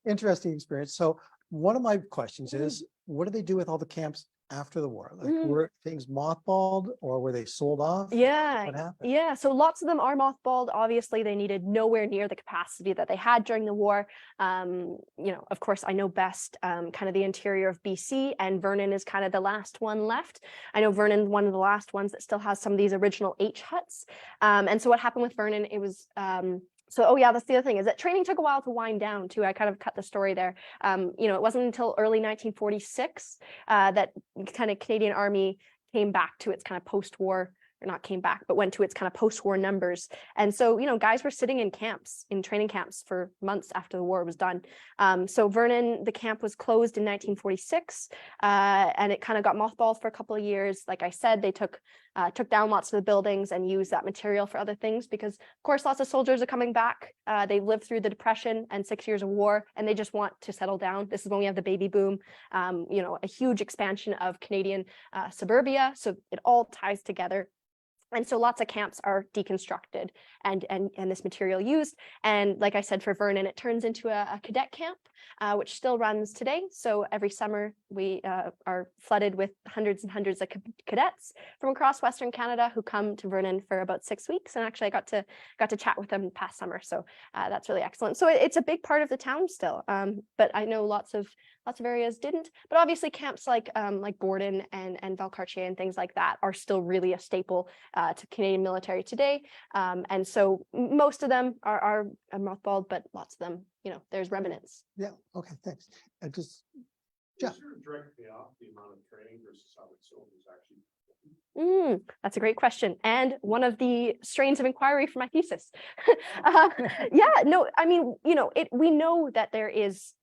interesting experience. So, one of my questions is, what do they do with all the camps after the war? Like, were things mothballed or were they sold off? What happened? Yeah. So lots of them are mothballed. Obviously, they needed nowhere near the capacity that they had during the war. You know, of course, I know best kind of the interior of BC, and Vernon is kind of the last one left. I know Vernon's one of the last ones that still has some of these original H huts. And so what happened with Vernon, it was that's the other thing, is that training took a while to wind down too. I kind of cut the story there. You know, it wasn't until early 1946 that kind of Canadian Army came back to its kind of post-war, or not came back, but went to its kind of post-war numbers. And so, you know, guys were sitting in camps, in training camps for months after the war was done. So Vernon, the camp was closed in 1946, and it kind of got mothballed for a couple of years. Like I said, they took down lots of the buildings and used that material for other things, because of course lots of soldiers are coming back. They've lived through the Depression and 6 years of war, and they just want to settle down. This is when we have the baby boom, you know, a huge expansion of Canadian suburbia. So it all ties together. And so lots of camps are deconstructed and this material used. And like I said, for Vernon, it turns into a cadet camp, which still runs today. So every summer we are flooded with hundreds and hundreds of cadets from across Western Canada who come to Vernon for about 6 weeks. And actually I got to chat with them past summer. So that's really excellent. So it's a big part of the town still. But I know lots of areas didn't, but obviously camps like Gordon and Valcartier and things like that are still really a staple to Canadian military today. And so most of them are mothballed, but lots of them, you know, there's remnants. Yeah. Okay. Thanks. Is there a direct payoff the amount of training versus how the soldiers actually? That's a great question, and one of the strains of inquiry for my thesis. I mean, you know, we know that there is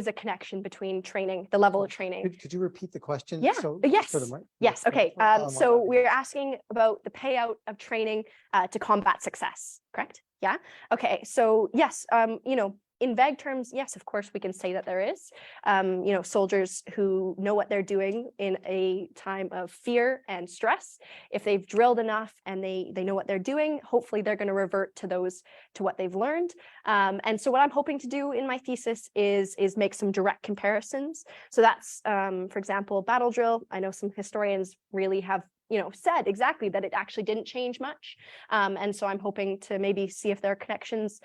a connection between training, the level of training. Could you repeat the question? Yeah. Yes. Yes. Okay. So we're asking about the payout of training to combat success. Correct? Yeah. Okay. So yes. You know, in vague terms, yes, of course, we can say that there is, you know, soldiers who know what they're doing in a time of fear and stress. If they've drilled enough and they know what they're doing, hopefully they're going to revert to what they've learned. And so what I'm hoping to do in my thesis is make some direct comparisons. So that's, for example, battle drill. I know some historians really have, you know, said exactly that it actually didn't change much. And so I'm hoping to maybe see if there are connections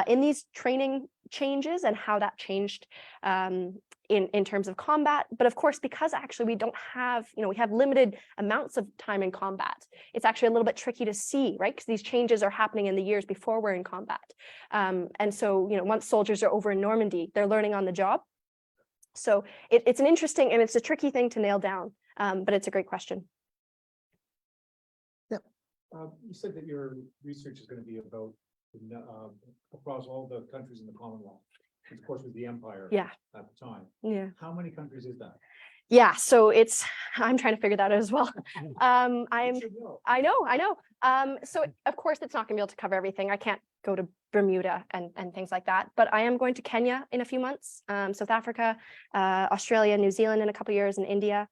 in these training changes and how that changed in terms of combat. But of course, because actually we don't have, you know, we have limited amounts of time in combat, it's actually a little bit tricky to see, right? Because these changes are happening in the years before we're in combat. And so, you know, once soldiers are over in Normandy, they're learning on the job. So it's an interesting, and it's a tricky thing to nail down, but it's a great question. You said that your research is going to be about across all the countries in the Commonwealth, which of course was the empire at the time. Yeah. How many countries is that? Yeah, so I'm trying to figure that out as well. I know. So of course it's not gonna be able to cover everything. I can't go to Bermuda and things like that, but I am going to Kenya in a few months, South Africa, Australia, New Zealand in a couple of years, and India.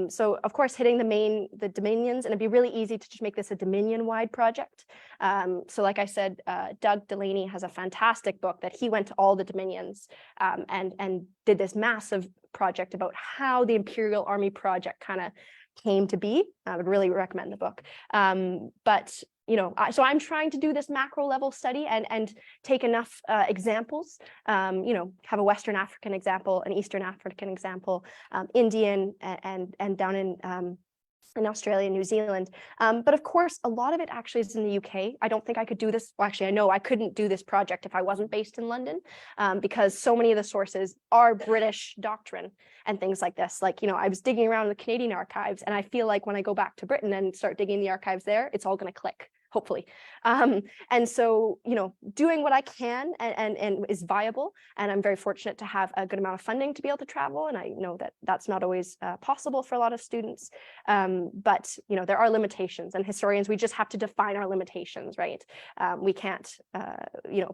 So of course hitting the dominions, and it'd be really easy to just make this a dominion-wide project. So like I said, Doug Delaney has a fantastic book that he went to all the dominions and did this massive project about how the Imperial Army project kind of came to be. I would really recommend the book. But you know, so I'm trying to do this macro level study and take enough examples, you know, have a Western African example, an Eastern African example, Indian, and down in in Australia, New Zealand. But of course, a lot of it actually is in the UK. I don't think I could do this. Well, actually, I know I couldn't do this project if I wasn't based in London, because so many of the sources are British doctrine and things like this. Like, you know, I was digging around in the Canadian archives, and I feel like when I go back to Britain and start digging the archives there, it's all going to click, hopefully. And so, you know, doing what I can and is viable. And I'm very fortunate to have a good amount of funding to be able to travel. And I know that that's not always possible for a lot of students. But, you know, there are limitations, and historians, we just have to define our limitations, right? We can't, you know,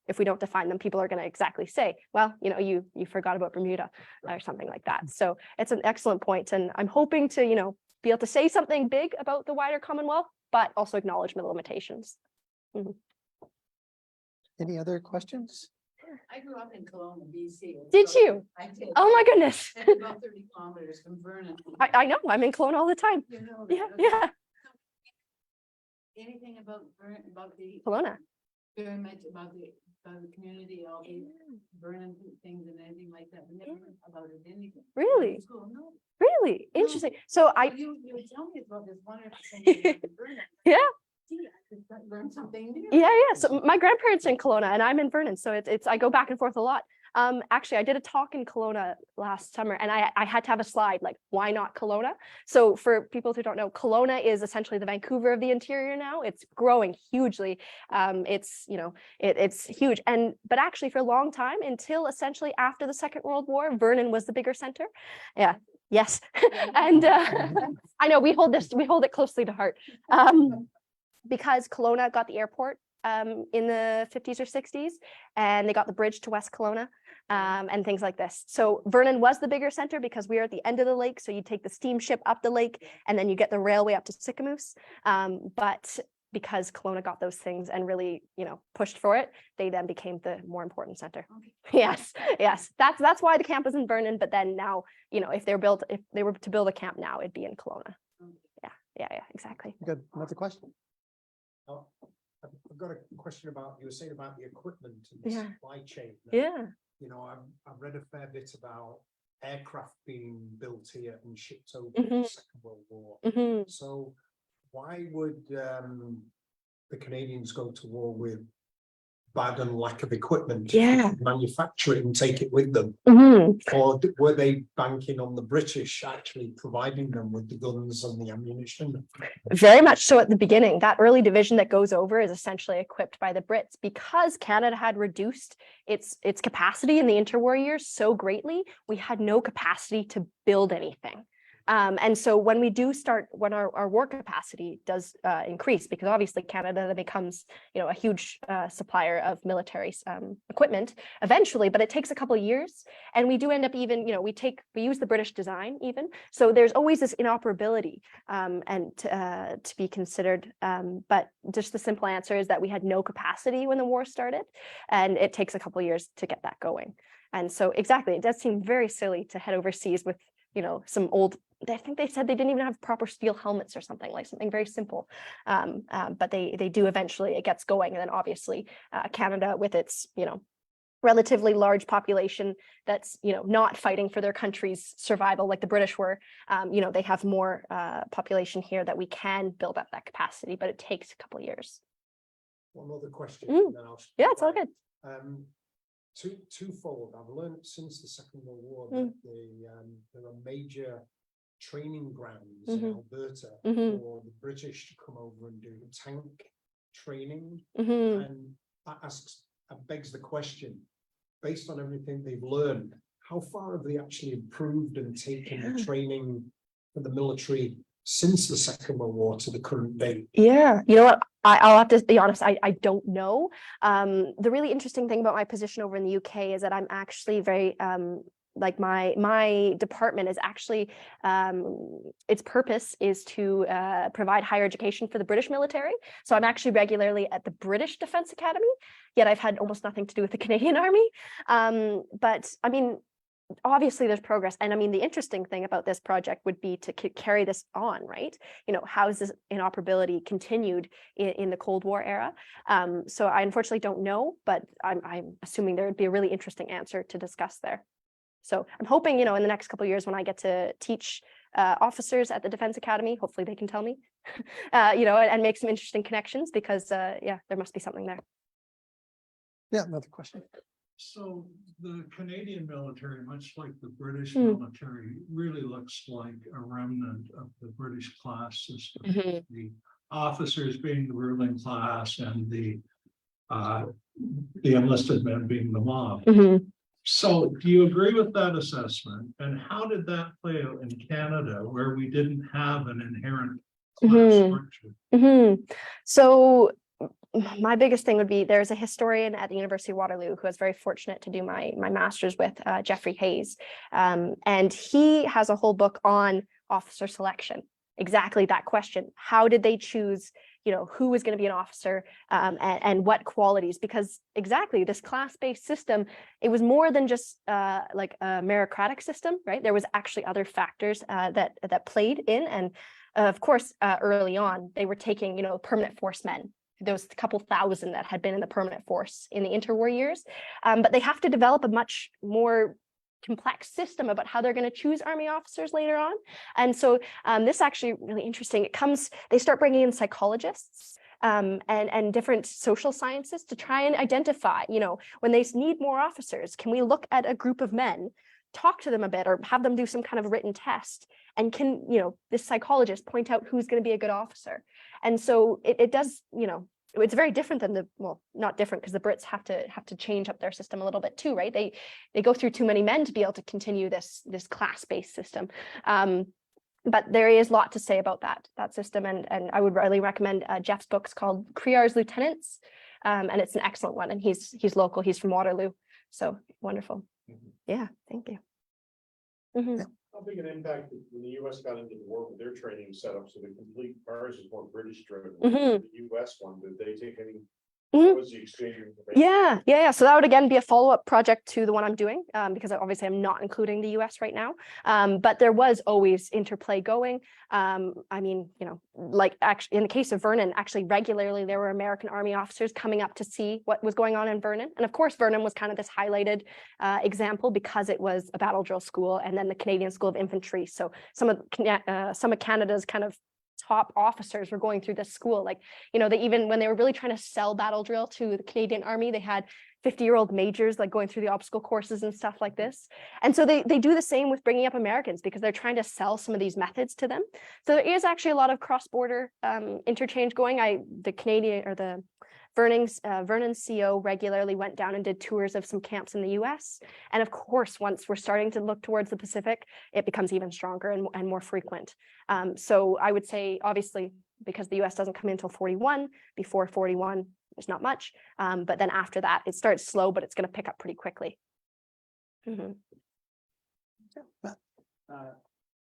if we don't define them, people are going to exactly say, well, you know, you forgot about Bermuda or something like that. So it's an excellent point. And I'm hoping to, you know, be able to say something big about the wider Commonwealth, but also acknowledge the limitations. Any other questions? I grew up in Kelowna, BC. Did you? I did. Oh my goodness. It's about 30 kilometers from Vernon. I know, I'm in Kelowna all the time. You know Yeah, that, okay. yeah. Anything about Vernon, about the Kelowna. very much about the community, all the Vernon things and anything like that. Never heard about it, anything. Really? In school, no. Really interesting. So Well, you were telling me about this wonderful thing about Vernon. Yeah. Gee, I just learned something new. Yeah. So my grandparents are in Kelowna, and I'm in Vernon, so it's I go back and forth a lot. Actually, I did a talk in Kelowna last summer, and I had to have a slide like, why not Kelowna? So for people who don't know, Kelowna is essentially the Vancouver of the interior now. It's growing hugely. It's, you know, it's huge. But actually for a long time, until essentially after the Second World War, Vernon was the bigger center. Yeah. Yes. And I know we hold it closely to heart. Because Kelowna got the airport in the 50s or 60s, and they got the bridge to West Kelowna and things like this. So Vernon was the bigger center because we are at the end of the lake. So you take the steamship up the lake, and then you get the railway up to Sicamous. But because Kelowna got those things and really, you know, pushed for it, they then became the more important center. Okay. Yes. That's why the camp was in Vernon. But then now, you know, if they were to build a camp now, it'd be in Kelowna. Yeah, exactly. Good. Another question? Oh, I've got a question about, you were saying about the equipment and the Yeah. supply chain. Yeah. You know, I've read a fair bit about aircraft being built here and shipped over Mhm. the Second World War. Mhm. So why would the Canadians go to war with bad and lack of equipment? Yeah. Manufacture it and take it with them? Mhm. Or were they banking on the British actually providing them with the guns and the ammunition? Very much so at the beginning. That early division that goes over is essentially equipped by the Brits because Canada had reduced its capacity in the interwar years so greatly. We had no capacity to build anything. And so when our war capacity does increase, because obviously Canada then becomes, you know, a huge supplier of military equipment eventually, but it takes a couple of years. And we do end up even, you know, we use the British design even. So there's always this inoperability and to be considered. But just the simple answer is that we had no capacity when the war started, and it takes a couple of years to get that going. And so exactly, it does seem very silly to head overseas with, you know, some old, I think they said they didn't even have proper steel helmets or something, like something very simple. But they do eventually, it gets going. And then obviously Canada with its, you know, relatively large population that's, you know, not fighting for their country's survival like the British were, you know, they have more population here that we can build up that capacity, but it takes a couple of years. One other question. Mm. Then I'll Yeah, it's all good. Twofold. I've learned since the Second World War that there are major training grounds in Alberta for the British to come over and do tank training. And that begs the question, based on everything they've learned, how far have they actually improved and taken the training for the military since the Second World War to the current day? Yeah, you know what? I'll have to be honest, I don't know. The really interesting thing about my position over in the UK is that I'm actually very like my department is actually its purpose is to provide higher education for the British military. So I'm actually regularly at the British Defence Academy, yet I've had almost nothing to do with the Canadian Army. But I mean, obviously there's progress. And I mean, the interesting thing about this project would be to carry this on, right? You know, how is this inoperability continued in the Cold War era? So I unfortunately don't know, but I'm assuming there would be a really interesting answer to discuss there. So I'm hoping, you know, in the next couple of years when I get to teach officers at the Defense Academy. Hopefully they can tell me, you know, and make some interesting connections because, yeah, there must be something there. Yeah, another question. So the Canadian military, much like the British military, really looks like a remnant of the British class system. The officers being the ruling class and the enlisted men being the mob. So do you agree with that assessment? And how did that play out in Canada where we didn't have an inherent class structure? So my biggest thing would be there's a historian at the University of Waterloo who I was very fortunate to do my master's with, Jeffrey Hayes. And he has a whole book on officer selection. Exactly that question. How did they choose, you know, who was going to be an officer and what qualities? Because exactly this class-based system, it was more than just like a meritocratic system, right? There was actually other factors that played in. And of course, early on, they were taking, you know, permanent force men. There was a couple thousand that had been in the permanent force in the interwar years, but they have to develop a much more complex system about how they're going to choose army officers later on. And so this is actually really interesting. They start bringing in psychologists and different social sciences to try and identify, you know, when they need more officers, can we look at a group of men, talk to them a bit, or have them do some kind of written test? And can, you know, this psychologist point out who's going to be a good officer? And so it does, you know, it's very different than well, not different because the Brits have to change up their system a little bit too, right? They go through too many men to be able to continue this class-based system. But there is a lot to say about that system, and I would really recommend Jeff's book's called Crear's Lieutenants, and it's an excellent one. And he's local, he's from Waterloo, so wonderful. Yeah, thank you. How big an impact when the US got into the war with their training setup, so the complete ours is more British driven. The US one, did they take any? What was the exchange of information? Yeah. So that would again be a follow-up project to the one I'm doing, because obviously I'm not including the US right now. But there was always interplay going. I mean, you know, like actually in the case of Vernon, actually regularly there were American Army officers coming up to see what was going on in Vernon. And of course, Vernon was kind of this highlighted example because it was a battle drill school and then the Canadian School of Infantry. So some of Canada's kind of top officers were going through this school. Like, you know, they even, when they were really trying to sell battle drill to the Canadian Army, they had 50-year-old majors like going through the obstacle courses and stuff like this. And so they do the same with bringing up Americans because they're trying to sell some of these methods to them. So there is actually a lot of cross-border interchange going. The Canadian or the Vernon's CO regularly went down and did tours of some camps in the US. And of course, once we're starting to look towards the Pacific, it becomes even stronger and more frequent. So I would say, obviously, because the US doesn't come in until 41, before 41, there's not much. But then after that, it starts slow, but it's going to pick up pretty quickly.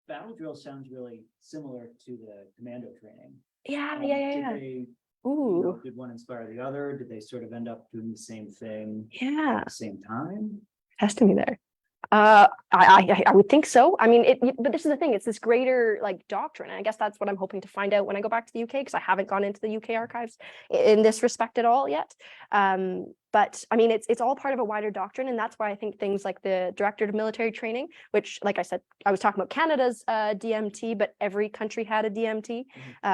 Battle drill sounds really similar to the commando training. Yeah. Did one inspire the other? Did they sort of end up doing the same thing at the same time? Testing me there. I would think so. I mean, but this is the thing, it's this greater like doctrine. And I guess that's what I'm hoping to find out when I go back to the UK, because I haven't gone into the UK archives in this respect at all yet. But I mean, it's all part of a wider doctrine. And that's why I think things like the Directorate of Military Training, which, like I said, I was talking about Canada's DMT, but every country had a DMT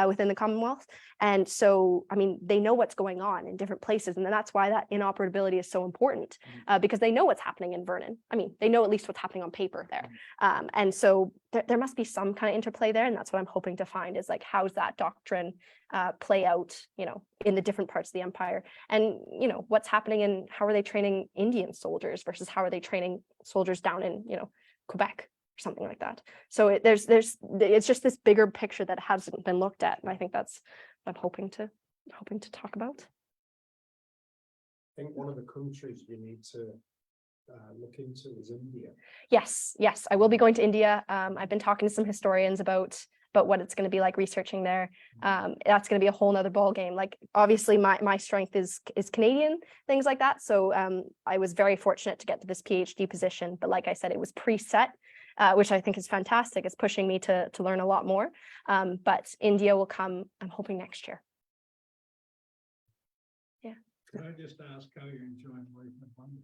within the Commonwealth. And so, I mean, they know what's going on in different places. And then that's why that inoperability is so important, because they know what's happening in Vernon. I mean, they know at least what's happening on paper there. And so there must be some kind of interplay there. And that's what I'm hoping to find is like, how's that doctrine play out, you know, in the different parts of the empire, and, you know, what's happening and how are they training Indian soldiers versus how are they training soldiers down in, you know, Quebec or something like that. So it's just this bigger picture that hasn't been looked at. And I think that's what I'm hoping to talk about. I think one of the countries we need to look into is India. Yes, I will be going to India. I've been talking to some historians about what it's going to be like researching there. That's going to be a whole nother ball game. Like, obviously my strength is Canadian, things like that. So I was very fortunate to get to this PhD position, but like I said, it was preset, which I think is fantastic. It's pushing me to learn a lot more. But India will come, I'm hoping, next year. Can I just ask how you're enjoying life in London?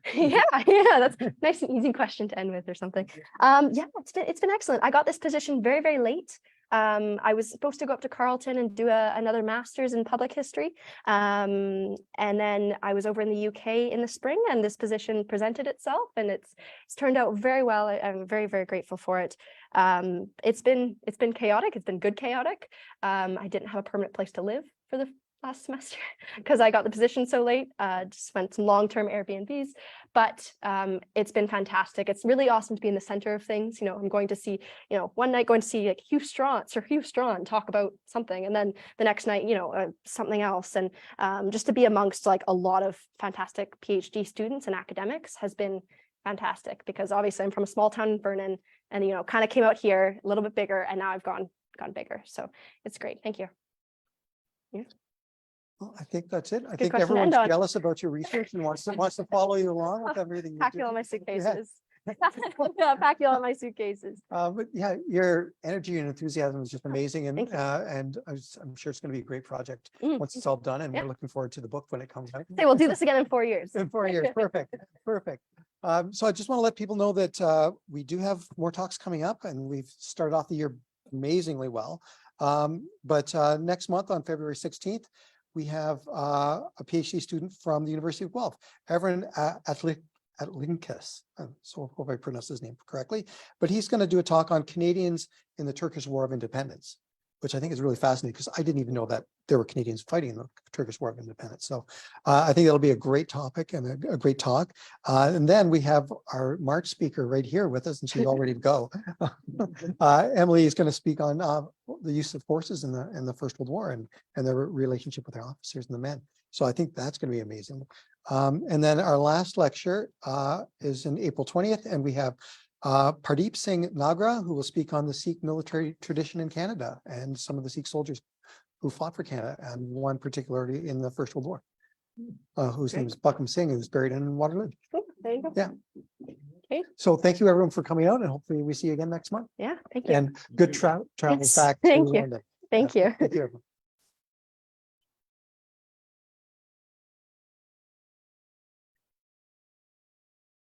Yeah, that's a nice and easy question to end with or something. Yeah, it's been excellent. I got this position very, very late. I was supposed to go up to Carleton and do another master's in public history. And then I was over in the UK in the spring, and this position presented itself, and it's turned out very well. I'm very, very grateful for it. It's been chaotic. It's been good chaotic. I didn't have a permanent place to live for the last semester because I got the position so late. Just went some long-term Airbnbs, but it's been fantastic. It's really awesome to be in the center of things. You know, I'm going to see, you know, one night going to see like Hugh Strawn talk about something, and then the next night, you know, something else. And just to be amongst like a lot of fantastic PhD students and academics has been fantastic, because obviously I'm from a small town in Vernon, and, you know, kind of came out here a little bit bigger, and now I've gone bigger. So it's great. Thank you. Yeah. Well, I think that's it. I Good think question to everyone's end on. jealous about your research and wants to follow you along with everything you Pack do. you all my suitcases. Yeah, pack you all my suitcases. But yeah, your energy and enthusiasm is just amazing, and Thank you. I'm sure it's going to be a great project Mm. once it's all done, and Yeah. we're looking forward to the book when it comes out. Say we'll do this again in 4 years. In 4 years, perfect, perfect. So I just want to let people know that we do have more talks coming up, and we've started off the year amazingly well. But next month on February 16th, we have a PhD student from the University of Guelph, Everin Atlinkas. So I hope I pronounced his name correctly, but he's going to do a talk on Canadians in the Turkish War of Independence, which I think is really fascinating, because I didn't even know that there were Canadians fighting in the Turkish War of Independence. So I think it'll be a great topic and a great talk. And then we have our March speaker right here with us, and she's all ready to go. Emily is going to speak on the use of forces in the First World War and their relationship with their officers and the men. So I think that's going to be amazing. And then our last lecture is in April 20th, and we have Pardeep Singh Nagra, who will speak on the Sikh military tradition in Canada and some of the Sikh soldiers who fought for Canada, and one particularly in the First World War, whose name is Buckham Singh, who's buried in Waterloo. Cool. There you go. Yeah. Okay. So thank you everyone for coming out, and hopefully we see you again next month. Yeah. Thank you. And good travels Yes, back. thank to you. London. Thank Yeah, you. thank you, everyone.